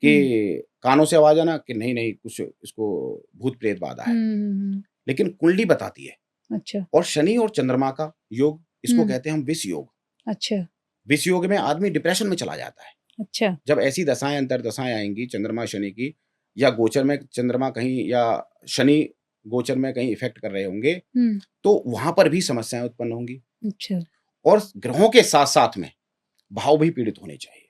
कि कानों से आवाज़ आना, कि नहीं, नहीं कुछ इसको भूत-प्रेत बाधा हुँ, है। हुँ, लेकिन कुंडली बताती है। अच्छा। और शनि और चंद्रमा का योग, इसको हुँ, कहते हैं हम विष योग। अच्छा, विष योग में आदमी डिप्रेशन में चला जाता है। अच्छा। जब ऐसी दशाएँ, अंतर्दशाएँ आएँगी चंद्रमा शनि की, या गोचर में चंद्रमा कहीं या शनि गोचर में कहीं इफ़ेक्ट कर रहे होंगे, हुँ, तो वहाँ पर भी समस्याएँ उत्पन्न होंगी। अच्छा। और ग्रहों के साथ-साथ में भाव भी पीड़ित होने चाहिए।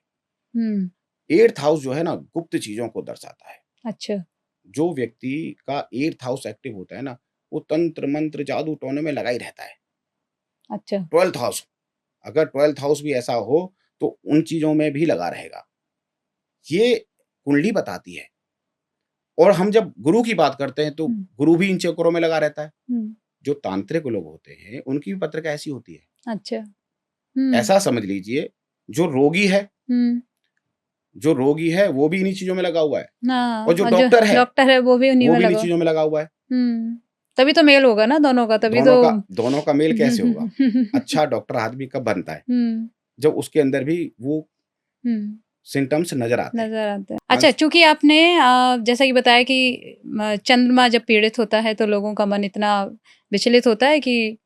हुँ, 8th हाउस जो है ना, गुप्त चीज़ों को दर्शाता है। अच्छा, जो व्यक्ति का 8th हाउस एक्टिव होता है ना, वो तंत्र, मंत्र, जादू टोने में लगा ही रहता है। अच्छा। 12th हाउस, अगर 12th हाउस भी ऐसा हो, तो उन चीज़ों में भी लगा रहेगा। ये कुंडली बताती है। और हम जब गुरु की बात करते हैं, तो हुँ, गुरु भी इन चक्करों में लगा रहता है। हुँ, जो तांत्रिक लोग होते हैं, उनकी भी पत्रिका ऐसी होती है। अच्छा। हुँ, ऐसा समझ लीजिए, जो रोगी है, हुँ, वो भी इन्हीं चीज़ों में लगा हुआ है, और हाँ, जो और जो डॉक्टर है वो भी उन्हीं वो में भी इन्हीं लगा। चीज़ों में लगा हुआ है। तभी तो मेल होगा ना दोनों का, तभी तो। दोनों का मेल कैसे होगा? अच्छा डॉक्टर आदमी कब बनता है? हुँ, जब उसके अंदर भी वो हुँ। सिम्पटम्स नज़र आते हैं। नज़र आते हैं। हाँ अच्छा, जी। चूँकि आपने जैसा कि बताया कि चंद्रमा जब पीड़ित होता है तो लोगों का मन इतना विचलित होता है कि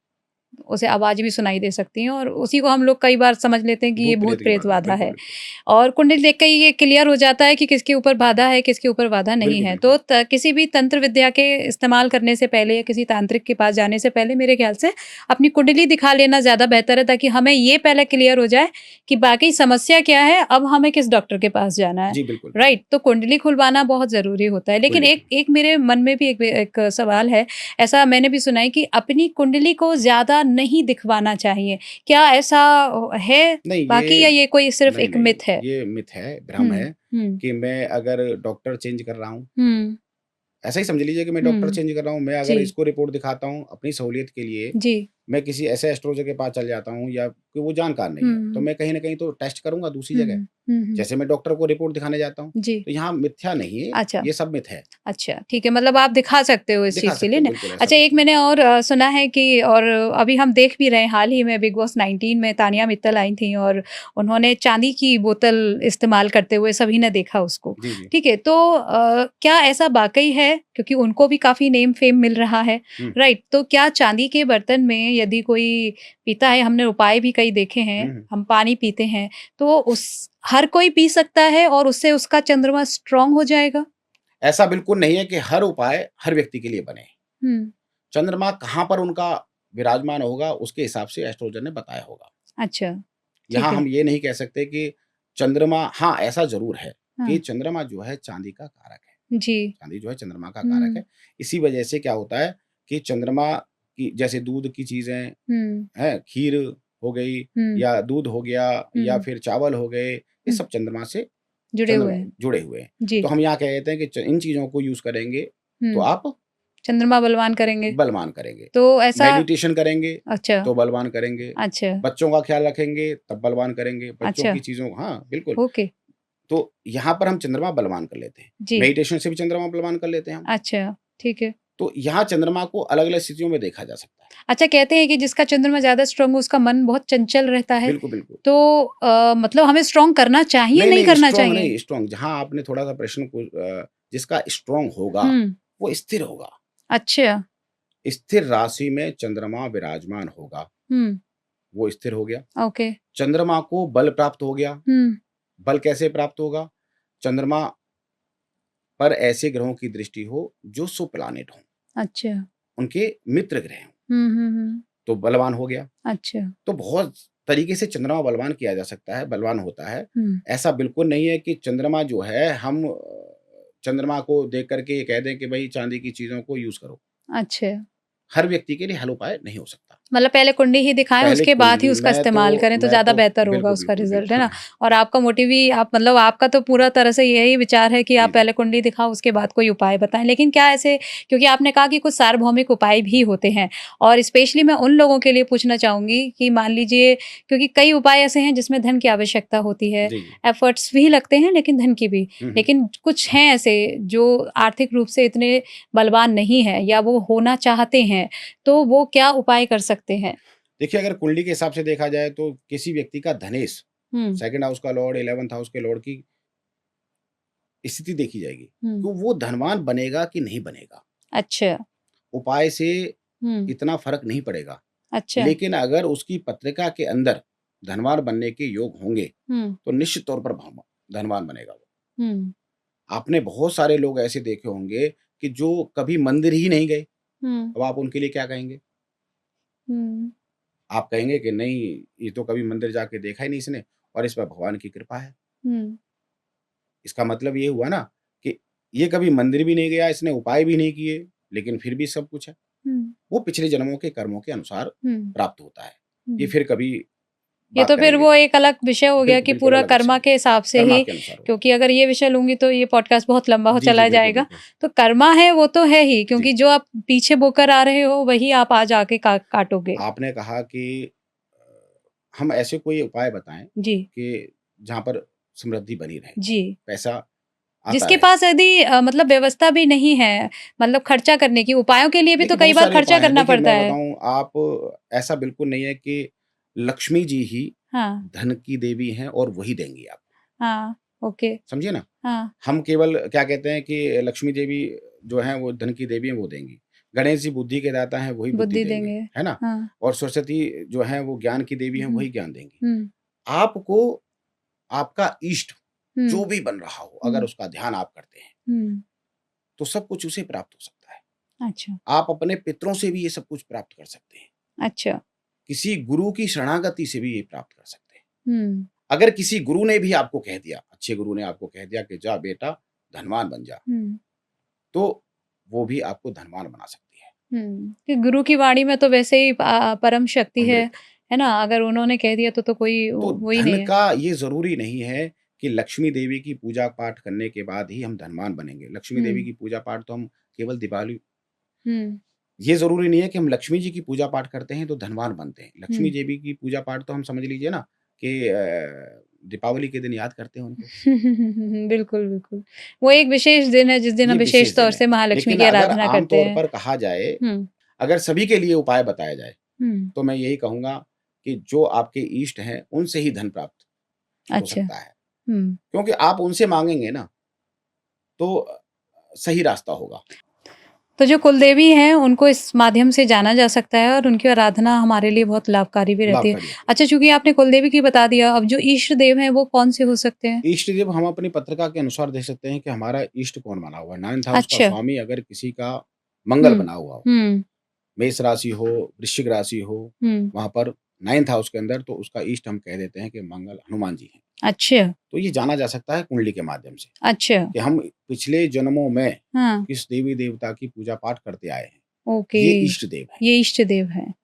उसे आवाज़ भी सुनाई दे सकती हैं, और उसी को हम लोग कई बार समझ लेते हैं कि ये भूत भूत प्रेत की प्रेत बाधा, बाधा बिल्कुल है। बिल्कुल। और कुंडली देख के ये क्लियर हो जाता है कि किसके ऊपर बाधा है, किसके ऊपर बाधा नहीं बिल्कुल है। बिल्कुल। तो किसी भी तंत्र विद्या के इस्तेमाल करने से पहले या किसी तांत्रिक के पास जाने से पहले मेरे ख्याल से अपनी कुंडली दिखा लेना ज़्यादा बेहतर है, ताकि हमें ये पहले क्लियर हो जाए कि बाकी समस्या क्या है, अब हमें किस डॉक्टर के पास जाना है। जी बिल्कुल। राइट, तो कुंडली खुलवाना बहुत ज़रूरी होता है। लेकिन कुंडली एक एक मेरे मन में भी एक सवाल है, ऐसा मैंने भी सुना है कि अपनी कुंडली को ज़्यादा नहीं दिखवाना चाहिए। क्या ऐसा है नहीं, बाकी, या ये कोई सिर्फ़ नहीं एक नहीं, मिथ है? ये मिथ है, भ्रम हुँ, है हुँ, कि मैं अगर डॉक्टर चेंज कर रहा हूँ, हुँ, ऐसा ही समझ लीजिए कि मैं डॉक्टर हुँ। चेंज कर रहा हूँ। मैं अगर जी, इसको रिपोर्ट दिखाता हूँ अपनी सहूलियत के लिए, जी। मैं किसी ऐसे एस्ट्रोलॉजर के पास चल जाता हूँ या कि वो जानकार नहीं है, तो हुँ, मैं कहीं न कहीं तो टेस्ट करूँगा दूसरी हुँ, जगह। हुँ, हुँ। जैसे मैं डॉक्टर को रिपोर्ट दिखाने जाता हूँ, जी, तो यहाँ मिथ्या नहीं है, अच्छा। ये सब मिथ है। अच्छा, ठीक है, मतलब आप दिखा सकते हो इस दिखा चीज़ के सकते लिए हैं, ना। बिल्कुल ऐसा अच्छा, कुछ एक नहीं है। मैंने और सुना है कि, और अभी हम देख भी रहे हैं हाल ही में बिग बॉस 19 में तानिया मित्तल आई थीं, और उन्होंने चांदी की बोतल इस्तेमाल करते हुए सभी ने देखा उसको। जी, जी। ठीक है, तो क्या ऐसा वाक़ई है? क्योंकि उनको भी काफ़ी नेम फ़ेम मिल रहा है, हुँ, राइट? तो क्या चांदी के बर्तन में यदि कोई पीता है, हमने उपाय भी कई देखे हैं, हुँ, हुँ। हम पानी पीते हैं, तो उस हर कोई पी सकता है और उससे उसका चंद्रमा स्ट्रॉन्ग हो जाएगा? ऐसा बिल्कुल नहीं है कि हर उपाय हर व्यक्ति के लिए बने। हुँ, चंद्रमा कहाँ पर उनका विराजमान होगा, उसके हिसाब से एस्ट्रोलॉजर ने बताया होगा। अच्छा, यहाँ ठीक है। हम ये नहीं कह सकते कि चंद्रमा, हाँ, ऐसा ज़रूर है कि हाँ, चंद्रमा जो है चाँदी का कारक है। जी। चाँदी जो है चंद्रमा का कारक हुँ, है। इसी वजह से क्या होता है कि चंद्रमा की जैसे दूध की चीज़ें हुँ, हैं, खीर हो गई हुँ, या दूध हो गया या हुँ, फिर चावल हो गए, ये हुँ, सब चंद्रमा से जुड़े हुए हैं। जुड़े हुए हैं। जी, तो हम यहाँ कह देते हैं कि इन चीज़ों को यूज़ करेंगे, तो हुँ, आप चंद्रमा बलवान करेंगे। बलवान करेंगे। तो ऐसा, मेडिटेशन करेंगे, अच्छा, तो बलवान करेंगे। अच्छा, बच्चों का ख्याल रखेंगे, तब बलवान करेंगे। बच्चों अच्छा, की चीज़ों, हाँ, बिल्कुल। ओके, तो यहाँ पर हम चंद्रमा बलवान कर लेते हैं। जी, मेडिटेशन से भी चंद्रमा बलवान कर लेते हैं हम। अच्छा, ठीक है। तो यहाँ चंद्रमा को अलग-अलग स्थितियों में देखा जा सकता है। अच्छा, कहते हैं कि जिसका चंद्रमा ज़्यादा स्ट्रॉन्ग हो उसका मन बहुत चंचल रहता है। बिल्कुल, बिल्कुल। तो मतलब हमें स्ट्रॉन्ग करना चाहिए, नहीं, नहीं नहीं, करना स्ट्रॉन्ग चाहिए? नहीं, स्ट्रॉन्ग जहाँ आपने थोड़ा-सा प्रश्न को जिसका स्ट्रॉन्ग होगा, हुँ, वो स्थिर होगा। अच्छा, स्थिर राशि में चंद्रमा विराजमान होगा, हुँ, वो स्थिर हो गया। ओके, चंद्रमा को बल प्राप्त हो गया। हुँ, बल कैसे प्राप्त होगा? चंद्रमा पर ऐसे ग्रहों की दृष्टि हो जो सुप्लानेट हों, अच्छा, उनके मित्र ग्रह हों, हुँ, हुँ, हुँ, तो बलवान हो गया। अच्छा, तो बहुत तरीके से चंद्रमा बलवान किया जा सकता है, बलवान होता है। हुँ, ऐसा बिल्कुल नहीं है कि चंद्रमा जो है हम चंद्रमा को देख कर के ये कह दें कि भई चाँदी की चीज़ों को यूज़ करो। अच्छा। हर व्यक्ति के लिए हल उपाय नहीं हो सकता। मतलब पहले कुंडली ही दिखाएँ, पहले उसके बाद ही कुंडली उसका इस्तेमाल करें तो ज़्यादा बेहतर होगा बिल्कुल, उसका बिल्कुल, रिज़ल्ट, है बिल्कुल। ना? और आपका मोटिव ही, आप मतलब आपका तो पूरा तरह से यही विचार है कि जी, आप जी। पहले कुंडली दिखाओ, उसके बाद कोई उपाय बताएँ। लेकिन क्या ऐसे, क्योंकि आपने कहा कि कुछ सार्वभौमिक उपाय भी होते हैं, और स्पेशली मैं उन लोगों के लिए पूछना चाहूँगी कि मान लीजिए, क्योंकि कई उपाय ऐसे हैं जिसमें धन की आवश्यकता होती है, जी, जी। एफर्ट्स भी लगते हैं लेकिन धन की भी। हुँ, हुँ। लेकिन कुछ हैं ऐसे जो आर्थिक रूप से इतने बलवान नहीं हैं या वो होना चाहते हैं, तो वो क्या उपाय कर सकते हैं? देखिए, अगर कुंडली के हिसाब से देखा जाए तो किसी व्यक्ति का धनेश, हुँ, 2nd हाउस का लॉर्ड, 11th हाउस के लॉर्ड की स्थिति देखी जाएगी। हुँ। तो वो धनवान बनेगा कि नहीं बनेगा, अच्छा, उपाय से हुँ, इतना फ़र्क नहीं पड़ेगा। अच्छा, लेकिन अगर उसकी पत्रिका के अंदर धनवान बनने के योग होंगे, हुँ, तो निश्चित तौर पर धनवान बनेगा वो। हुँ, आपने बहुत सारे लोग ऐसे देखे होंगे कि जो कभी मंदिर ही नहीं गए, हुँ, अब आप उनके लिए क्या कहेंगे? हुँ, आप कहेंगे कि नहीं, ये तो कभी मंदिर जाके देखा ही नहीं इसने और इस पर भगवान की कृपा है। हुँ, इसका मतलब ये हुआ ना कि ये कभी मंदिर भी नहीं गया, इसने उपाय भी नहीं किए, लेकिन फिर भी सब कुछ है। हुँ, वो पिछले जन्मों के कर्मों के अनुसार हुँ, प्राप्त होता है। ये हुँ। फिर कभी ये बात तो फिर करेंगे। वो एक अलग विषय हो गया बिल्कुल, कि बिल्कुल पूरा अलग विषय कर्मा है। के हिसाब से कर्मा ही, के अनुसार होगा। क्योंकि अगर ये विषय लूँगी तो ये पॉडकास्ट बहुत लंबा हो जी, चला जी, बिल्कुल, जाएगा। बिल्कुल। तो कर्मा है वो तो है ही, जी। क्योंकि जो आप पीछे बोकर आ रहे हो वही आप आज आके काटोगे। आपने कहा कि हम ऐसे कोई उपाय बताएँ जी, कि जहाँ पर समृद्धि बनी रहे, जी। पैसा आता जिसके रहे। पास यदि मतलब व्यवस्था भी नहीं है, मतलब खर्चा करने की, उपायों के लिए भी तो देखिए, कई बहुत बार सारे खर्चा उपाय हैं। करना देखिए, पड़ता मैं है। बताऊँ, आप ऐसा बिल्कुल नहीं है कि लक्ष्मी जी ही हाँ, धन की देवी हैं और वही देंगी आपको। हाँ, ओके, समझिए ना? हाँ, हम केवल क्या कहते हैं कि लक्ष्मी देवी जो हैं वो धन की देवी हैं, वो देंगी। गणेश जी बुद्धि के दाता हैं, वही बुद्धि बुद्धि देंगे, देंगे। है ना? हाँ। और सरस्वती जो हैं वो ज्ञान की देवी हैं, हुँ, वही ज्ञान देंगी। हुँ, आपको आपका इष्ट हुँ, जो भी बन रहा हो, अगर हुँ, उसका ध्यान आप करते हैं, हुँ। तो सब कुछ उसे प्राप्त हो सकता है। अच्छा, आप अपने पितरों से भी ये सब कुछ प्राप्त कर सकते हैं। अच्छा। किसी गुरु की शरणागति से भी ये प्राप्त कर सकते हैं। हुँ, अगर किसी गुरु ने भी आपको कह दिया, अच्छे गुरु ने आपको कह दिया कि जा बेटा धनवान बन जा, हुँ, तो वो भी आपको धनवान बना सकती है। हुँ। कि गुरु की वाणी में तो वैसे ही परम शक्ति अमृत। है ना? अगर उन्होंने कह दिया तो कोई तो वो ही धन नहीं है। का ये ज़रूरी नहीं है कि लक्ष्मी देवी की पूजा-पाठ करने के बाद ही हम धनवान बनेंगे। लक्ष्मी देवी हुँ, की पूजा-पाठ तो हम केवल दीपावली हुँ, ये ज़रूरी नहीं है कि हम लक्ष्मी जी की पूजा-पाठ करते हैं तो धनवान बनते हैं। लक्ष्मी हुँ। देवी की पूजा-पाठ तो हम समझ लीजिए ना कि दीपावली के दिन याद करते हैं उनको। बिल्कुल, बिल्कुल। वो एक विशेष दिन है जिस दिन ये हम विशेष विशेष तौर दिन है। से महालक्ष्मी लेकिन की अगर आराधना आम करते तौर हैं। पर कहा जाए, हुँ, अगर सभी के लिए उपाय बताया जाए, हुँ। तो मैं यही कहूँगा कि जो आपके इष्ट हैं, उनसे ही धन प्राप्त हो अच्छा। सकता है। हुँ। क्योंकि आप उनसे माँगेंगे ना, तो सही रास्ता होगा। तो जो कुलदेवी हैं, उनको इस माध्यम से जाना जा सकता है और उनकी आराधना हमारे लिए बहुत लाभकारी भी रहती है। लाभकारी होती है। अच्छा, चूँकि आपने कुलदेवी की बता दिया, अब जो इष्ट देव हैं, वो कौन-से हो सकते हैं? इष्ट देव हम अपनी पत्रिका के अनुसार देख सकते हैं कि हमारा इष्ट कौन बना हुआ है। 9th हाउस का अच्छा। स्वामी अगर किसी का मंगल हुँ, बना हुआ हो, हुँ, मेष राशि हो, वृश्चिक राशि हो, हुँ। वहाँ पर 9th हाउस के अंदर तो उसका इष्ट हम कह देते हैं कि मंगल हनुमान जी हैं। अच्छा, तो ये जाना जा सकता है कुंडली के माध्यम से अच्छा। कि हम पिछले जन्मों में हाँ, किस देवी-देवता की पूजा-पाठ करते आए हैं। ओके। ये इष्ट देव हैं। ये इष्ट देव हैं।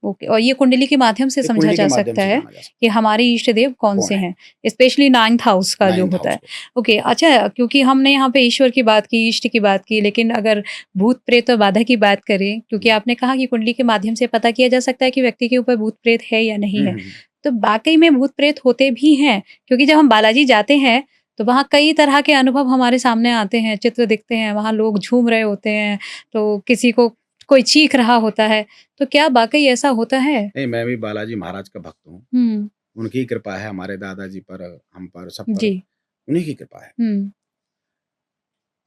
ओके, और ये कुंडली के माध्यम से ये समझा कुंडली के जा माध्यम सकता से है जाना जा सकता कि है। हमारे इष्ट देव कौन कौन से है? हैं, स्पेशली 9th हाउस का जो 9th होता हाउस है। को। ओके, अच्छा, क्योंकि हमने यहाँ पे ईश्वर की बात की, इष्ट की बात की, लेकिन अगर भूत प्रेत और बाधा की बात करें, क्योंकि हुँ। आपने कहा कि कुंडली के माध्यम से पता किया जा सकता है कि व्यक्ति के ऊपर भूत प्रेत है या नहीं हुँ, है। हुँ, हुँ। तो वाक़ई में भूत प्रेत होते भी हैं, क्योंकि जब हम बालाजी जाते हैं, तो वहाँ कई तरह के अनुभव हमारे सामने आते हैं, चित्र दिखते हैं, वहाँ लोग झूम रहे होते हैं, तो किसी को कोई चीख रहा होता है, तो क्या वाक़ई ऐसा होता है? नहीं, मैं भी बालाजी महाराज का भक्त हूँ। हुँ, उनकी कृपा है हमारे दादाजी पर, हम पर, सब पर, जी। उन्हीं की कृपा है। हुँ,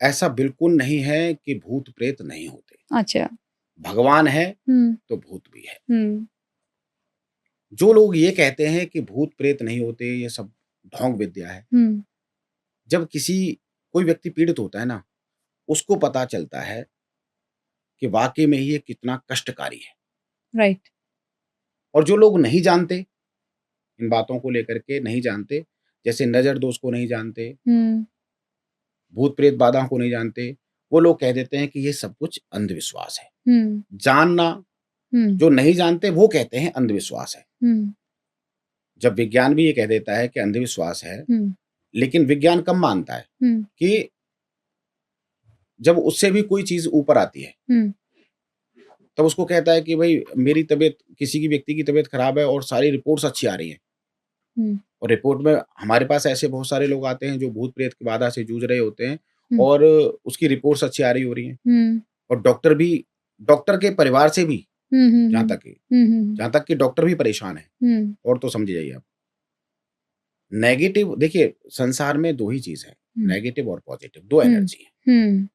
ऐसा बिल्कुल नहीं है कि भूत-प्रेत नहीं होते। अच्छा। भगवान है, हुँ, तो भूत भी है। हुँ, जो लोग ये कहते हैं कि भूत-प्रेत नहीं होते, ये सब ढोंग विद्या है। हुँ, जब कोई व्यक्ति पीड़ित होता है ना, उसको पता चलता है कि वाक़ई में ये कितना कष्टकारी है। राइट। और जो लोग नहीं जानते, इन बातों को लेकर के नहीं जानते, जैसे नज़र दोष को नहीं जानते, हुँ, भूत-प्रेत बाधा को नहीं जानते, वो लोग कह देते हैं कि ये सब कुछ अंधविश्वास है। हुँ, जानना, हुँ, जो नहीं जानते वो कहते हैं अंधविश्वास है। हुँ, जब विज्ञान भी ये कह देता है कि अंधविश्वास है, हुँ, लेकिन विज्ञान कब मानता है हुँ, कि जब उससे भी कोई चीज़ ऊपर आती है, हुँ, तब उसको कहता है कि भई मेरी तबीयत, किसी की व्यक्ति की तबीयत खराब है और सारी रिपोर्ट्स अच्छी आ रही हैं। हुँ, और रिपोर्ट में हमारे पास ऐसे बहुत सारे लोग आते हैं जो भूत-प्रेत की बाधा से जूझ रहे होते हैं हुँ, और उसकी रिपोर्ट्स अच्छी आ रही हो रही हैं। हुँ, और डॉक्टर के परिवार से भी, हुँ, हुँ, जहाँ हुँ, तक कि हुँ, हुँ, जहाँ तक कि डॉक्टर भी परेशान हैं। हुँ, और तो समझ जाइए आप। नेगेटिव देखिए, संसार में 2 ही चीज़ है, हुँ, नेगेटिव और पॉज़िटिव, 2 हुँ, एनर्जी है। हुँ,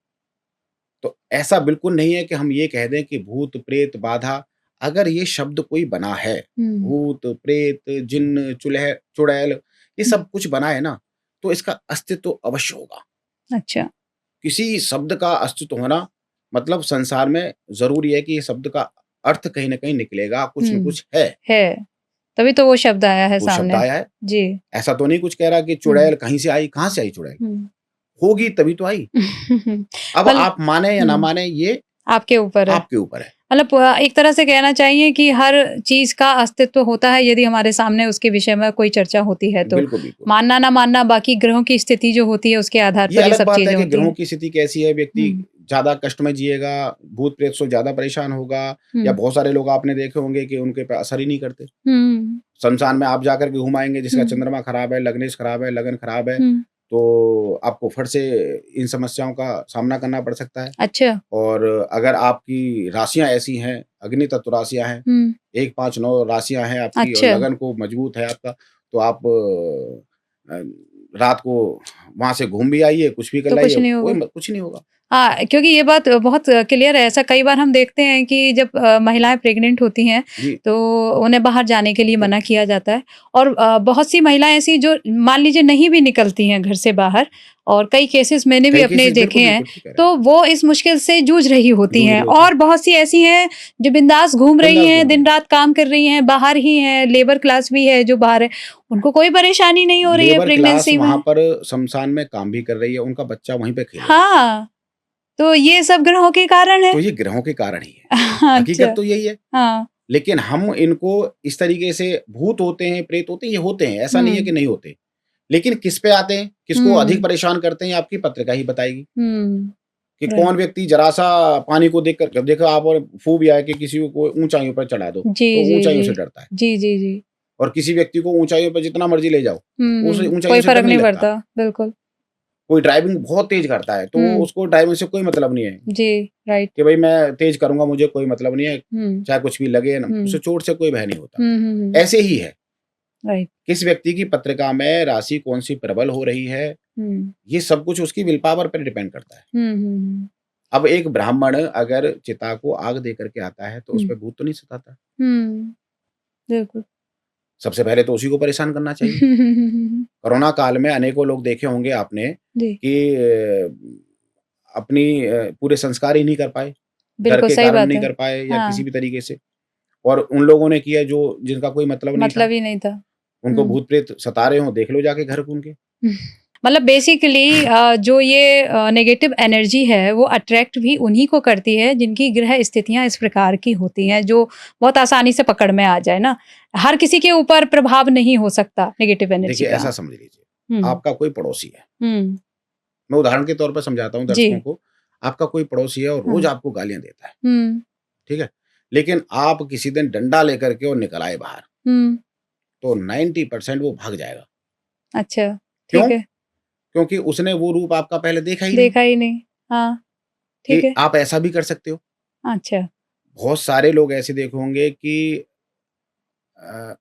तो ऐसा बिल्कुल नहीं है कि हम ये कह दें कि भूत, प्रेत, बाधा, अगर ये शब्द कोई बना है, हुँ, भूत, प्रेत, जिन्न, चुड़ैल, ये हुँ, सब कुछ बना है ना, तो इसका अस्तित्व अवश्य होगा। अच्छा। किसी शब्द का अस्तित्व होना मतलब संसार में ज़रूरी है कि ये शब्द का अर्थ कहीं न कहीं निकलेगा, कुछ न हुँ, कुछ है, है, तभी तो वो शब्द आया है वो शब्द सामने। आया है। जी। ऐसा तो नहीं कुछ कह रहा कि हुँ, चुड़ैल कहीं से आई, कहाँ से आई चुड़ैल? हुँ। होगी तभी तो आई। अब मतलब आप माने या ना हुँ, माने ये आपके ऊपर है। आपके ऊपर है। मतलब एक तरह से कहना चाहिए कि हर चीज़ का अस्तित्व होता है यदि हमारे सामने उसके विषय में कोई चर्चा होती है तो। बिल्कुल, बिल्कुल। मानना ना मानना बाकी ग्रहों की स्थिति जो होती है उसके आधार ये पर ये अलग सब बात है चीज़ें कि होती ग्रहों हैं। की स्थिति कैसी है, व्यक्ति हुँ, ज़्यादा कष्ट में जिएगा, भूत-प्रेत से ज़्यादा परेशान होगा या हुँ, बहुत सारे लोग आपने देखे होंगे कि उनके पे असर ही नहीं करते। हुँ, श्मशान में आप जाकर के घूम आएँगे, जिसका हुँ, चंद्रमा खराब है, लग्नेश खराब है, लगन खराब है, हुँ। तो आपको फट से इन समस्याओं का सामना करना पड़ सकता है। अच्छा। और अगर आपकी राशियाँ ऐसी हैं, अग्नि तत्व राशियाँ हैं, हुँ, 1, 5, 9 राशियाँ हैं आपकी और अच्छा। लगन को मजबूत है आपका, तो आप रात को वहाँ से घूम भी आइए, कुछ भी कर तो लाइए, कुछ नहीं होगा। कुछ नहीं होगा। हाँ, क्योंकि ये बात बहुत क्लियर है। ऐसा कई बार हम देखते हैं कि जब महिलाएँ प्रेग्नेंट होती हैं, जी, तो उन्हें बाहर जाने के लिए जी। मना किया जाता है और बहुत सी महिलाएँ ऐसी जो मान लीजिए नहीं भी निकलती हैं घर से बाहर और कई केसेस मैंने भी कई अपने केसेज़ देखे बिल्कुल, हैं, बिल्कुल ठीक कह रहे हैं। तो वो इस मुश्किल से जूझ रही होती जूझ हैं रही होती हैं, और बहुत सी ऐसी हैं जो बिंदास घूम रही बिंदास हैं, घूम रही हैं। दिन-रात काम कर रही हैं, बाहर ही हैं, लेबर क्लास भी है जो बाहर है, उनको कोई परेशानी नहीं हो रही है लेबर क्लास प्रेगनेंसी वहाँ में। पर श्मशान में काम भी कर रही है, उनका बच्चा वहीं पे खेल रहा है। हाँ, तो ये सब ग्रहों के कारण है। तो ये ग्रहों के कारण ही है। हकीकत अच्छा, तो यही है। हाँ। लेकिन हम इनको इस तरीके से भूत होते हैं, प्रेत होते हैं, ये होते हैं, ऐसा नहीं है हुँ, कि नहीं होते। लेकिन किस पे आते हैं, किसको अधिक हुँ, परेशान करते हैं, ये आपकी पत्रिका ही बताएगी हुँ, कि राइट। कौन व्यक्ति ज़रा-सा पानी को देखकर देखो आप और फ़ोबिया है कि किसी को ऊँचाइयों पर चढ़ा दो, जी, तो जी, ऊँचाइयों जी। से डरता है जी, जी, जी। और किसी व्यक्ति को ऊँचाइयों पे जितना मर्ज़ी ले जाओ, हुँ, उस हुँ, ऊँचाइयों कोई से डर फ़र्क नहीं नहीं लगता। पड़ता, बिल्कुल। कोई ड्राइविंग बहुत तेज़ करता है, तो हुँ, उसको ड्राइविंग से कोई मतलब नहीं है जी, राइट। कि भई मैं तेज़ करूँगा, मुझे कोई मतलब नहीं है, हुँ, चाहे कुछ भी लगे ना, हुँ, उसे चोट से कोई भय नहीं होता। हुँ, हुँ, हुँ, ऐसे ही है, राइट। किस व्यक्ति की पत्रिका में राशि कौन-सी प्रबल हो रही है, हुँ, ये सब कुछ उसकी विल पावर पर डिपेंड करता है। हुँ, हुँ, अब एक ब्राह्मण अगर चिता को आग दे करके आता है, तो हुँ, उसपे भूत तो नहीं सताता। हुँ, बिल्कुल। सबसे पहले तो उसी को परेशान करना चाहिए। कोरोना काल में अनेकों लोग देखे होंगे आपने जी, कि अपनी पूरे संस्कार ही नहीं कर पाए, डर बिल्कुल के सही कारण बात नहीं है। कर पाए या किसी हाँ, भी तरीके से और उन लोगों ने किया जो जिनका कोई मतलब नहीं था। मतलब ही नहीं था। उनको हुँ। भूत-प्रेत सता रहे हों, देख लो जाके घर उनके। मतलब बेसिकली जो ये नेगेटिव एनर्जी है वो अट्रैक्ट भी उन्हीं को करती है जिनकी ग्रह स्थितियां इस प्रकार की होती हैं जो बहुत आसानी से पकड़ में आ जाए ना। हर किसी के ऊपर प्रभाव नहीं हो सकता नेगेटिव एनर्जी देखिए, का। ऐसा समझ लीजिए, हुँ, आपका कोई पड़ोसी है, हुँ, मैं उदाहरण के तौर पर समझाता हूँ जी, दर्शकों को, आपका कोई पड़ोसी है और हाँ, रोज़ आपको गालियाँ देता है, हुँ, ठीक है? लेकिन आप किसी दिन डंडा लेकर के और निकल आए बाहर, हुँ, तो 90% वो भाग जाएगा। अच्छा, क्यों? ठीक है, क्योंकि उसने वो रूप आपका पहले देखा ही नहीं, देखा ही नहीं। हाँ, ठीक कि है, आप ऐसा भी कर सकते हो। अच्छा, बहुत सारे लोग ऐसे देखे होंगे कि अ,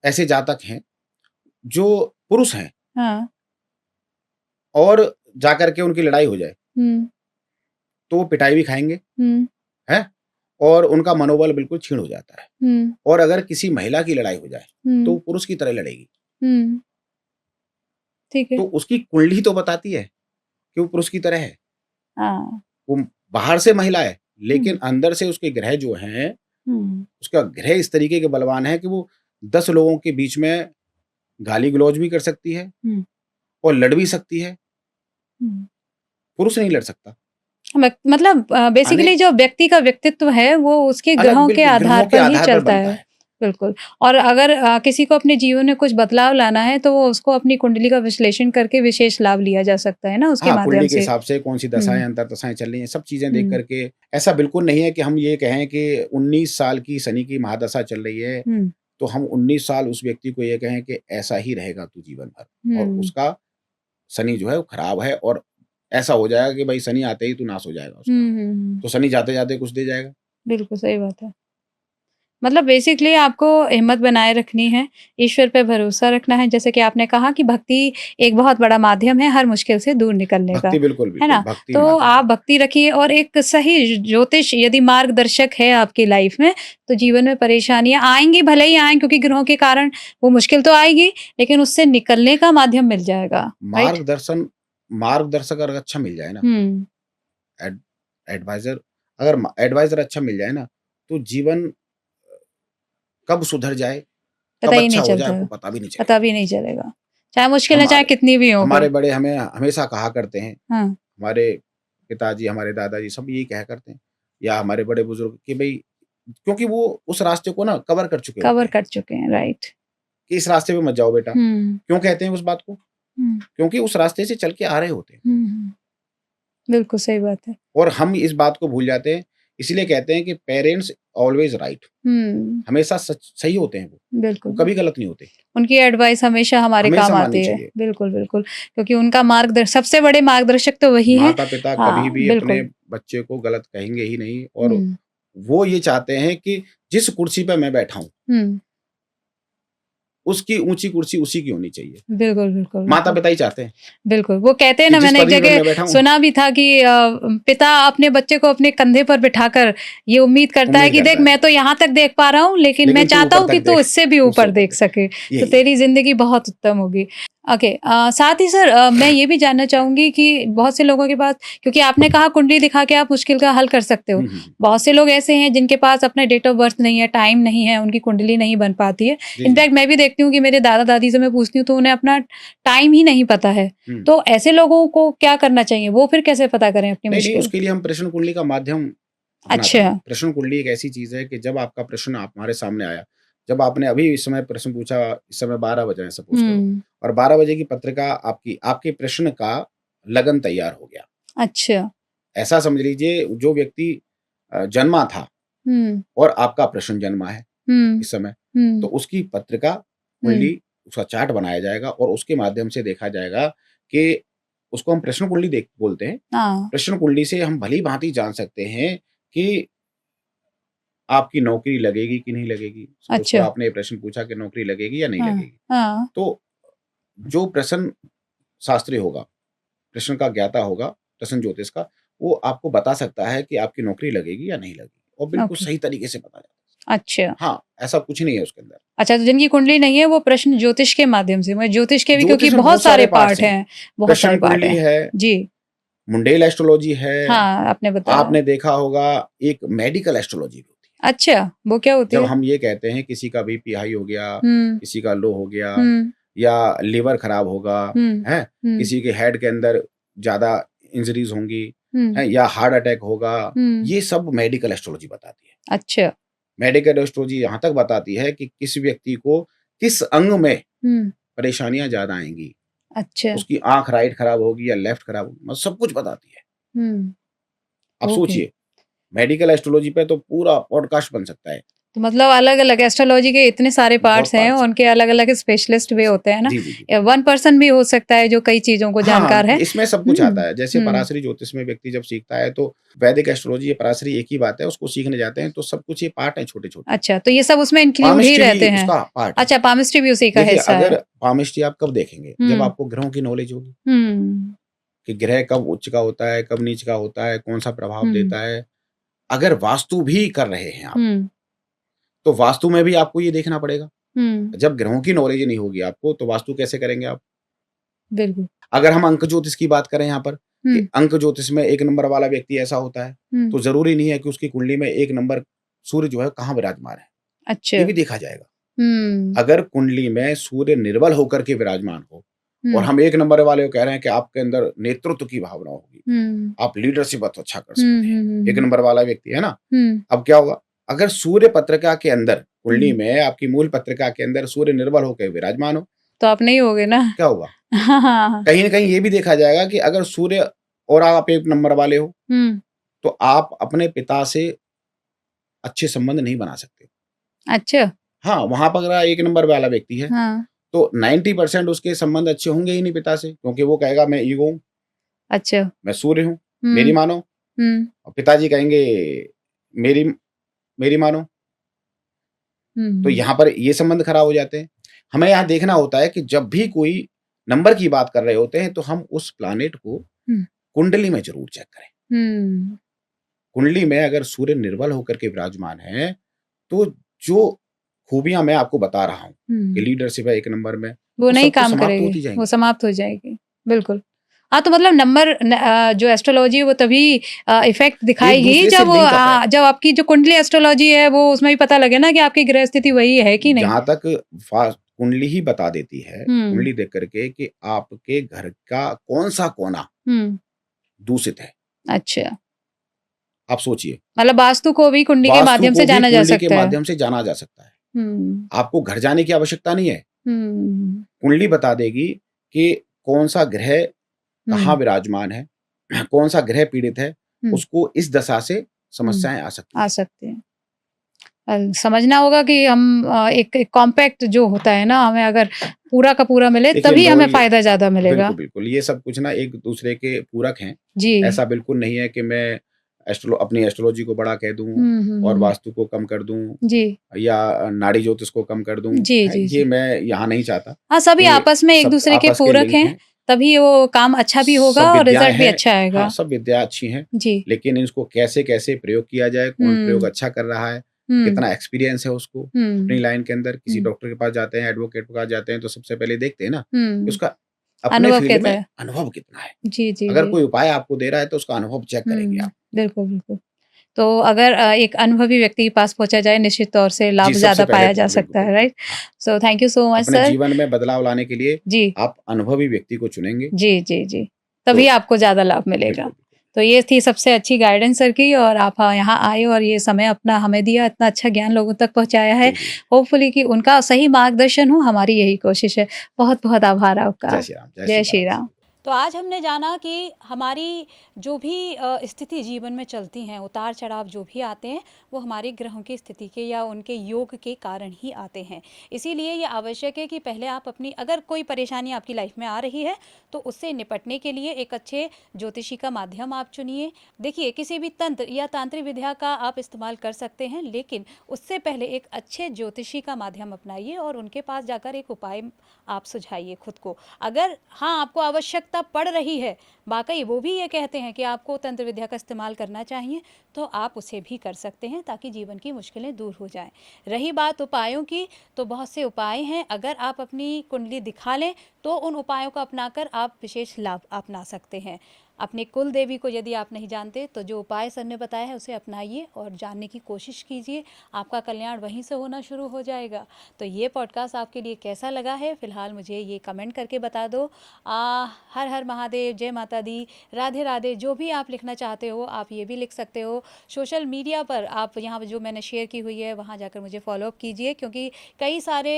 ऐसे जातक हैं, जो पुरुष हैं हाँ, और जाकर के उनकी लड़ाई हो जाए, हुँ, तो वो पिटाई भी खाएँगे, हुँ, हैं? और उनका मनोबल बिल्कुल क्षीण हो जाता है। हुँ, और अगर किसी महिला की लड़ाई हो जाए, तो हुँ, वो पुरुष की तरह लड़ेगी। हुँ, ठीक है, तो उसकी कुंडली तो बताती है कि वो पुरुष की तरह है। हाँ, वो बाहर से महिला है, लेकिन हुँ, अंदर से उसके ग्रह जो हैं, हुँ, उसका ग्रह इस तरीके के बलवान है कि वो 10 लोगों के बीच में गाली-गलौज भी कर सकती है हुँ, और लड़ भी सकती है। हुँ। पुरुष नहीं लड़ सकता। मतलब अने बेसिकली जो व्यक्ति का व्यक्तित्व है वो उसके अलग ग्रहों के बिल्कुल आधार ग्रहों के पर ही आधार पर चलता बनता है। है। बिल्कुल। और अगर किसी को अपने जीवन में कुछ बदलाव लाना है तो वो उसको अपनी कुंडली का विश्लेषण करके विशेष लाभ लिया जा सकता है ना उसके हाँ, माध्यम कुंडली के से। हिसाब से कौन-सी दशाएँ, हुँ, अंतर्दशाएँ चल रही हैं, सब चीज़ें देख हुँ, कर के ऐसा बिल्कुल नहीं है कि हम ये कहें कि 19 साल की शनि की महादशा चल रही है, हुँ, तो हम 19 साल उस व्यक्ति को ये कहें कि ऐसा ही रहेगा तू जीवन भर और हुँ, उसका शनि जो है वो खराब है और ऐसा हो जाएगा कि भाई शनि आते ही तू नाश हो जाएगा उसका। हुँ, हुँ, हुँ। तो शनि जाते-जाते कुछ दे जाएगा। बिल्कुल सही बात है। मतलब बेसिकली आपको हिम्मत बनाए रखनी है, ईश्वर पे भरोसा रखना है, जैसे कि आपने कहा कि भक्ति एक बहुत बड़ा माध्यम है हर मुश्किल से दूर निकलने का, भक्ति बिल्कुल, है बिल्कुल, ना? भक्ति तो माध्यम आप है। भक्ति रखिए और एक सही ज्योतिष यदि मार्गदर्शक है आपकी लाइफ में, तो जीवन में परेशानियाँ आएँगी, भले ही आएँ क्योंकि ग्रहों के कारण वो मुश्किल तो आएगी, लेकिन उससे निकलने का माध्यम मिल जाएगा, राइट? मार्गदर्शक अगर अच्छा मिल जाए ना, हुँ, एड एडवाइज़र अगर म एडवाइज़र अच्छा मिल जाए ना, तो जीवन कब सुधर जाए, पता कब ही अच्छा नहीं हो जाए चलता आपको है, पता भी नहीं पता चलेगा। भी नहीं चलेगा। चाहे मुश्किलें चाहे हमारे कितनी भी हों हमारे फिर। बड़े हमें हमेशा कहा करते हैं, हाँ, हमारे पिताजी, हमारे दादाजी सब यही कहा करते हैं या हमारे बड़े बुजुर्ग कि भई क्योंकि वो उस रास्ते को ना कवर कर चुके होते कवर हैं, कर चुके हैं, राइट। कि इस रास्ते पे मत जाओ बेटा। हुँ, क्यों कहते हैं उस बात को? हुँ, क्योंकि उस रास्ते से चल के आ रहे होते हैं हुँ, हुँ। बिल्कुल सही बात है। और हम इस बात को भूल जाते हैं, इसीलिए कहते हैं कि पेरेंट्स ऑलवेज़ राइट हुँ, हमेशा सच सही होते हैं बिल्कुल, वो कभी बिल्कुल। गलत नहीं होते, उनकी एडवाइस हमेशा हमारे हमेशा काम माननी आती है। चाहिए। बिल्कुल, बिल्कुल, क्योंकि उनका सबसे बड़े मार्गदर्शक तो वही हैं। माता-पिता कभी हाँ, भी अपने बिल्कुल। बच्चे को गलत कहेंगे ही नहीं और हुँ, वो ये चाहते हैं कि जिस कुर्सी पे मैं बैठा हूँ, हुँ, उसकी ऊंची कुर्सी उसी की होनी चाहिए। बिल्कुल बिल्कुल माता बिल्कुल पिता ही चाहते हैं बिल्कुल। वो कहते हैं कि ना, जिस मैंने एक पोजीशन में जगह मैं बैठा हूँ सुना भी था कि पिता अपने बच्चे को अपने कंधे पर बिठाकर ये उम्मीद करता है उम्मीद कि देख, करता है, मैं तो यहाँ तक देख पा रहा हूँ, लेकिन मैं लेकिन तू चाहता ऊपर हूँ कि तक तू देख, इससे भी उससे ऊपर ऊपर देख देख। सके, तो यही है। तेरी जिंदगी बहुत उत्तम होगी। ओके, साथ ही सर मैं ये भी जानना चाहूंगी कि बहुत से लोगों के पास, क्योंकि आपने कहा कुंडली दिखा के आप मुश्किल का हल कर सकते हो, हम्म, हम्म, बहुत से लोग ऐसे हैं जिनके पास अपना डेट ऑफ बर्थ नहीं है, टाइम नहीं है, उनकी कुंडली नहीं बन पाती है। जी जी। इनफैक्ट मैं भी देखती हूँ कि मेरे दादा दादी से मैं पूछती हूँ तो उन्हें अपना टाइम ही नहीं पता है। हम्म। तो ऐसे लोगों को क्या करना चाहिए, वो फिर कैसे पता करें अपनी नहीं नहीं, मुश्किल? उसके लिए हम प्रश्न कुंडली का माध्यम अपनाते अच्छा। हैं। प्रश्न कुंडली एक ऐसी चीज है कि जब आपका प्रश्न आप हमारे सामने आया, जब आपने अभी इस समय प्रश्न पूछा, इस समय 12 बजे हैं सपोज करो, हम्म। और 12 बजे की पत्रिका आपकी, आपके प्रश्न का लगन तैयार हो गया। अच्छा। ऐसा समझ लीजिए जो व्यक्ति जन्मा था हम्म। और आपका प्रश्न जन्मा है हम्म। इस समय, तो हम्म। उसकी पत्रिका हम्म। कुंडली, उसका चार्ट बनाया जाएगा और उसके माध्यम से देखा जाएगा कि उसको हम प्रश्न कुंडली देख बोलते हैं। हाँ। प्रश्न कुंडली से हम भली भांति जान सकते हैं कि आपकी नौकरी लगेगी कि नहीं लगेगी। सपोज करो अच्छा। आपने ये प्रश्न पूछा कि नौकरी लगेगी या नहीं हाँ। लगेगी, हाँ। तो जो प्रश्न शास्त्री होगा, प्रश्न का ज्ञाता होगा, प्रश्न ज्योतिष का, वो आपको बता सकता है कि आपकी नौकरी लगेगी या नहीं लगेगी, और बिल्कुल ओके। सही तरीके से बता जाता अच्छा। है। हाँ, ऐसा कुछ नहीं है उसके अंदर। अच्छा, तो जिनकी कुंडली नहीं है वो प्रश्न ज्योतिष के माध्यम से, मैं ज्योतिष के भी, क्योंकि ज्योतिष में बहुत बहुत सारे सारे पार्ट्स पार्ट हैं। हैं, बहुत प्रश्न सारे पार्ट कुंडली हैं। है, जी। मुंडेल एस्ट्रोलॉजी है, हाँ, आपने बताया। आपने देखा होगा एक मेडिकल एस्ट्रोलॉजी भी होती है। अच्छा, वो क्या होती जब है? हम ये कहते हैं किसी का बीपी हाई हो गया, हम्म। किसी का लो हो गया, हम्म। या लिवर खराब होगा, हम्म। है, हम्म। किसी के हेड के अंदर ज्यादा इंजरीज होंगी, हम्म। है, या हार्ट अटैक होगा, हम्म। ये सब मेडिकल एस्ट्रोलॉजी बताती है। अच्छा। मेडिकल एस्ट्रोलॉजी यहाँ तक बताती है कि किस व्यक्ति को किस अंग में हम्म। परेशानियां ज्यादा आएंगी, अच्छा। उसकी आंख राइट खराब होगी या लेफ्ट खराब होगी, मतलब सब कुछ बताती है। हम्म। अब ओके। सोचिए, मेडिकल एस्ट्रोलॉजी पे तो पूरा पॉडकास्ट बन सकता है। तो मतलब अलग अलग एस्ट्रोलॉजी के इतने सारे बहुत पार्ट्स हैं, पार्ट्स हैं। उनके अलग अलग स्पेशलिस्ट भी होते हैं ना। जी जी जी। वन पर्सन भी हो सकता है जो कई चीजों को हाँ हाँ, जानकार है। इसमें सब कुछ हम्म। आता है। जैसे हम्म। पराशरी ज्योतिष में व्यक्ति जब सीखता है तो वैदिक एस्ट्रोलॉजी या पराशरी एक ही बात है, उसको सीखने जाते हैं तो सब कुछ ये पार्ट है छोटे छोटे। अच्छा, तो ये सब उसमें इंक्लूड ही पामिस्ट्री भी रहते हैं। उसका पार्ट है। अच्छा, पामिस्ट्री भी उसी का देखिए, हिस्सा अगर है। पामिस्ट्री आप कब देखेंगे, जब हम्म। आपको ग्रहों की नॉलेज होगी हम्म। कि ग्रह कब उच्च का होता है, कब नीच का होता है, कौन सा प्रभाव हम्म। देता है। अगर वास्तु भी कर रहे हैं आप, हम्म। तो वास्तु में भी आपको ये देखना पड़ेगा। हम्म। जब ग्रहों की नॉलेज नहीं होगी आपको, तो वास्तु कैसे करेंगे आप? बिल्कुल। अगर हम अंक ज्योतिष की बात करें यहाँ पर, कि हम्म। अंक ज्योतिष में एक नंबर वाला व्यक्ति ऐसा होता है, हम्म। तो जरूरी नहीं है कि उसकी कुंडली में एक नंबर सूर्य जो है कहाँ विराजमान है, अच्छा। ये भी देखा जाएगा। हम्म। अगर कुंडली में सूर्य निर्बल होकर के विराजमान हो, और हम्म। हम एक नंबर वाले को कह रहे हैं कि आपके अंदर नेतृत्व की भावना होगी, हम्म। आप लीडरशिप अच्छा कर हम्म। सकते हैं, एक हम्म। नंबर वाला व्यक्ति है ना। हम्म। अब क्या होगा, अगर सूर्य पत्रिका के अंदर, कुंडली हम्म। में आपकी मूल पत्रिका के अंदर सूर्य निर्बल होकर विराजमान हो, तो आप नहीं होगे ना। क्या होगा? हाँ हाँ। कहीं ना कहीं ये भी देखा जाएगा कि अगर सूर्य और आप एक नंबर वाले हो, हम्म। तो आप अपने पिता से अच्छे संबंध नहीं बना सकते। अच्छा। हाँ, वहां पर अगर एक नंबर वाला व्यक्ति है, हाँ। तो 90% उसके संबंध अच्छे होंगे ही नहीं पिता से, क्योंकि वो कहेगा मैं ईगो हूँ, अच्छा। मैं सूर्य हूँ, मेरी हम्म। मानो। हम्म। और पिताजी कहेंगे मेरी मेरी मानो। तो हम्म। यहाँ पर ये संबंध खराब हो जाते हैं। हमें यहाँ देखना होता है कि जब भी कोई नंबर की बात कर रहे होते हैं, तो हम उस प्लानेट को हम्म। कुंडली में जरूर चेक करें। हम्म। कुंडली में अगर सूर्य निर्बल होकर के विराजमान है, तो जो खूबियां मैं आपको बता रहा हूँ कि हम्म। लीडरशिप है एक नंबर में, वो वो नहीं सब कुछ काम समाप्त करेगी, होती वो जाएंगी। समाप्त हो जाएगी। बिल्कुल। हाँ, तो मतलब जो एस्ट्रोलॉजी है वो तभी इफेक्ट एक दिखाएगी दूसरे से जब लिंक अप है। जब आपकी जो कुंडली एस्ट्रोलॉजी है वो उसमें भी पता लगे ना कि आपकी ग्रह स्थिति वही है कि नहीं। जहां तक कुंडली ही बता देती है, हम्म। कुंडली देख करके कि आपके घर का कौन सा कोना हम्म। दूषित है। अच्छा, आप सोचिए, मतलब वास्तु को भी कुंडली के वास्तु माध्यम को से भी जाना जा कुंडली के सकता है। माध्यम से जाना जा सकता है। हम्म। आपको घर जाने की आवश्यकता नहीं है, हम्म। कुंडली बता देगी कि कौन सा ग्रह कहाँ हम्म। विराजमान है, कौन सा ग्रह पीड़ित है, हम्म। उसको इस दशा से हम्म। समस्याएं आ सकती आ हैं। सकते हैं। समझना होगा कि हम एक कॉम्पैक्ट जो होता है ना, हमें अगर पूरा का पूरा मिले देखिए, तभी हमें रोल, फायदा ज्यादा मिलेगा। बिल्कुल बिल्कुल, ये सब कुछ ना एक दूसरे के पूरक हैं। जी। ऐसा बिल्कुल नहीं है कि मैं अपनी एस्ट्रोलॉजी को बड़ा कह दूं और वास्तु को कम कर दूं जी या नाड़ी ज्योतिष को कम कर दूं, जी जी ये जी मैं यहाँ नहीं चाहता हाँ, सभी कि आपस में एक सब दूसरे के आपस के पूरक लिंक हैं, हैं, तभी वो काम अच्छा भी होगा सब और विद्याएं रिजल्ट भी हैं, अच्छा हाँ, आएगा। सब विद्या अच्छी हैं, जी लेकिन इसको कैसे कैसे प्रयोग किया जाए, कौन प्रयोग अच्छा कर रहा है, हम्म कितना एक्सपीरियंस है उसको अपनी हम्म लाइन के अंदर। किसी हम्म डॉक्टर के पास जाते हैं, एडवोकेट के पास जाते हैं, तो सबसे पहले देखते हैं ना कि हम्म उसका अपने अनुभव फील्ड कहता में है। अनुभव कितना है। जी जी अगर जी कोई उपाय आपको दे रहा है तो उसका अनुभव चेक करेंगे आप। बिल्कुल बिल्कुल। तो अगर एक अनुभवी व्यक्ति के पास पहुंचा जाए, निश्चित तौर से जी, लाभ सबसे ज्यादा पहले पाया तो जा बिल्कुल, सकता है, बिल्कुल। राइट? हाँ, so thank you so much अपने सर। जीवन में बदलाव लाने के लिए जी आप अनुभवी व्यक्ति को चुनेंगे, जी जी जी तो तभी आपको ज्यादा लाभ मिलेगा। बिल्कुल, बिल्कुल। तो ये थी सबसे अच्छी गाइडेंस सर की, और आप यहाँ आए और ये समय अपना हमें दिया, इतना अच्छा ज्ञान लोगों तक पहुंचाया है। जी, जी। होपफुली कि उनका सही मार्गदर्शन हो, हमारी यही कोशिश है। बहुत बहुत आभार आपका। जय श्री राम, जय जय श्री सीताराम। राम। तो आज हमने जाना कि हमारी जो भी स्थिति जीवन में चलती हैं, उतार चढ़ाव जो भी आते हैं, वो हमारे ग्रहों की स्थिति के या उनके योग के कारण ही आते हैं। इसीलिए ये आवश्यक है कि पहले आप अपनी, अगर कोई परेशानी आपकी लाइफ में आ रही है तो उससे निपटने के लिए एक अच्छे ज्योतिषी का माध्यम आप चुनिए। देखिए, किसी भी तंत्र या तांत्रिक विद्या का आप इस्तेमाल कर सकते हैं, लेकिन उससे पहले एक अच्छे ज्योतिषी का माध्यम अपनाइए और उनके पास जाकर एक उपाय आप सुझाइए खुद को। अगर हाँ आपको आवश्यकता पड़ रही है, वाकई वो भी ये कहते हैं कि आपको तंत्र विद्या का इस्तेमाल करना चाहिए, तो आप उसे भी कर सकते हैं ताकि जीवन की मुश्किलें दूर हो जाएं। रही बात उपायों की, तो बहुत से उपाय हैं। अगर आप अपनी कुंडली दिखा लें तो उन उपायों को अपनाकर आप विशेष लाभ अपना सकते हैं। अपने कुल देवी को यदि आप नहीं जानते तो जो उपाय सर ने बताया है उसे अपनाइए और जानने की कोशिश कीजिए, आपका कल्याण वहीं से होना शुरू हो जाएगा। तो ये पॉडकास्ट आपके लिए कैसा लगा है, फिलहाल मुझे ये कमेंट करके बता दो। हर हर महादेव, जय माता दी, राधे राधे, जो भी आप लिखना चाहते हो आप ये भी लिख सकते हो। सोशल मीडिया पर आप यहाँ जो मैंने शेयर की हुई है वहाँ जाकर मुझे फॉलोअप कीजिए, क्योंकि कई सारे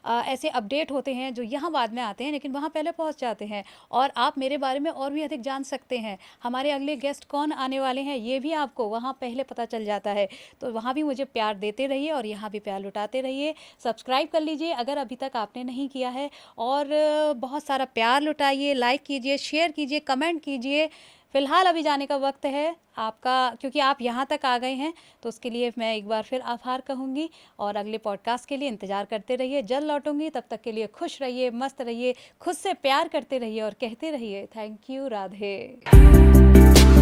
ऐसे अपडेट होते हैं जो यहाँ बाद में आते हैं लेकिन वहाँ पहले पहुँच जाते हैं, और आप मेरे बारे में और भी अधिक जान सकते हैं। हमारे अगले गेस्ट कौन आने वाले हैं ये भी आपको वहाँ पहले पता चल जाता है। तो वहाँ भी मुझे प्यार देते रहिए और यहाँ भी प्यार लुटाते रहिए। सब्सक्राइब कर लीजिए अगर अभी तक आपने नहीं किया है, और बहुत सारा प्यार लुटाइए, लाइक कीजिए, शेयर कीजिए, कमेंट कीजिए। फ़िलहाल अभी जाने का वक्त है आपका, क्योंकि आप यहाँ तक आ गए हैं, तो उसके लिए मैं एक बार फिर आभार कहूँगी, और अगले पॉडकास्ट के लिए इंतज़ार करते रहिए। जल्द लौटूंगी, तब तक के लिए खुश रहिए, मस्त रहिए, खुद से प्यार करते रहिए और कहते रहिए थैंक यू, राधे।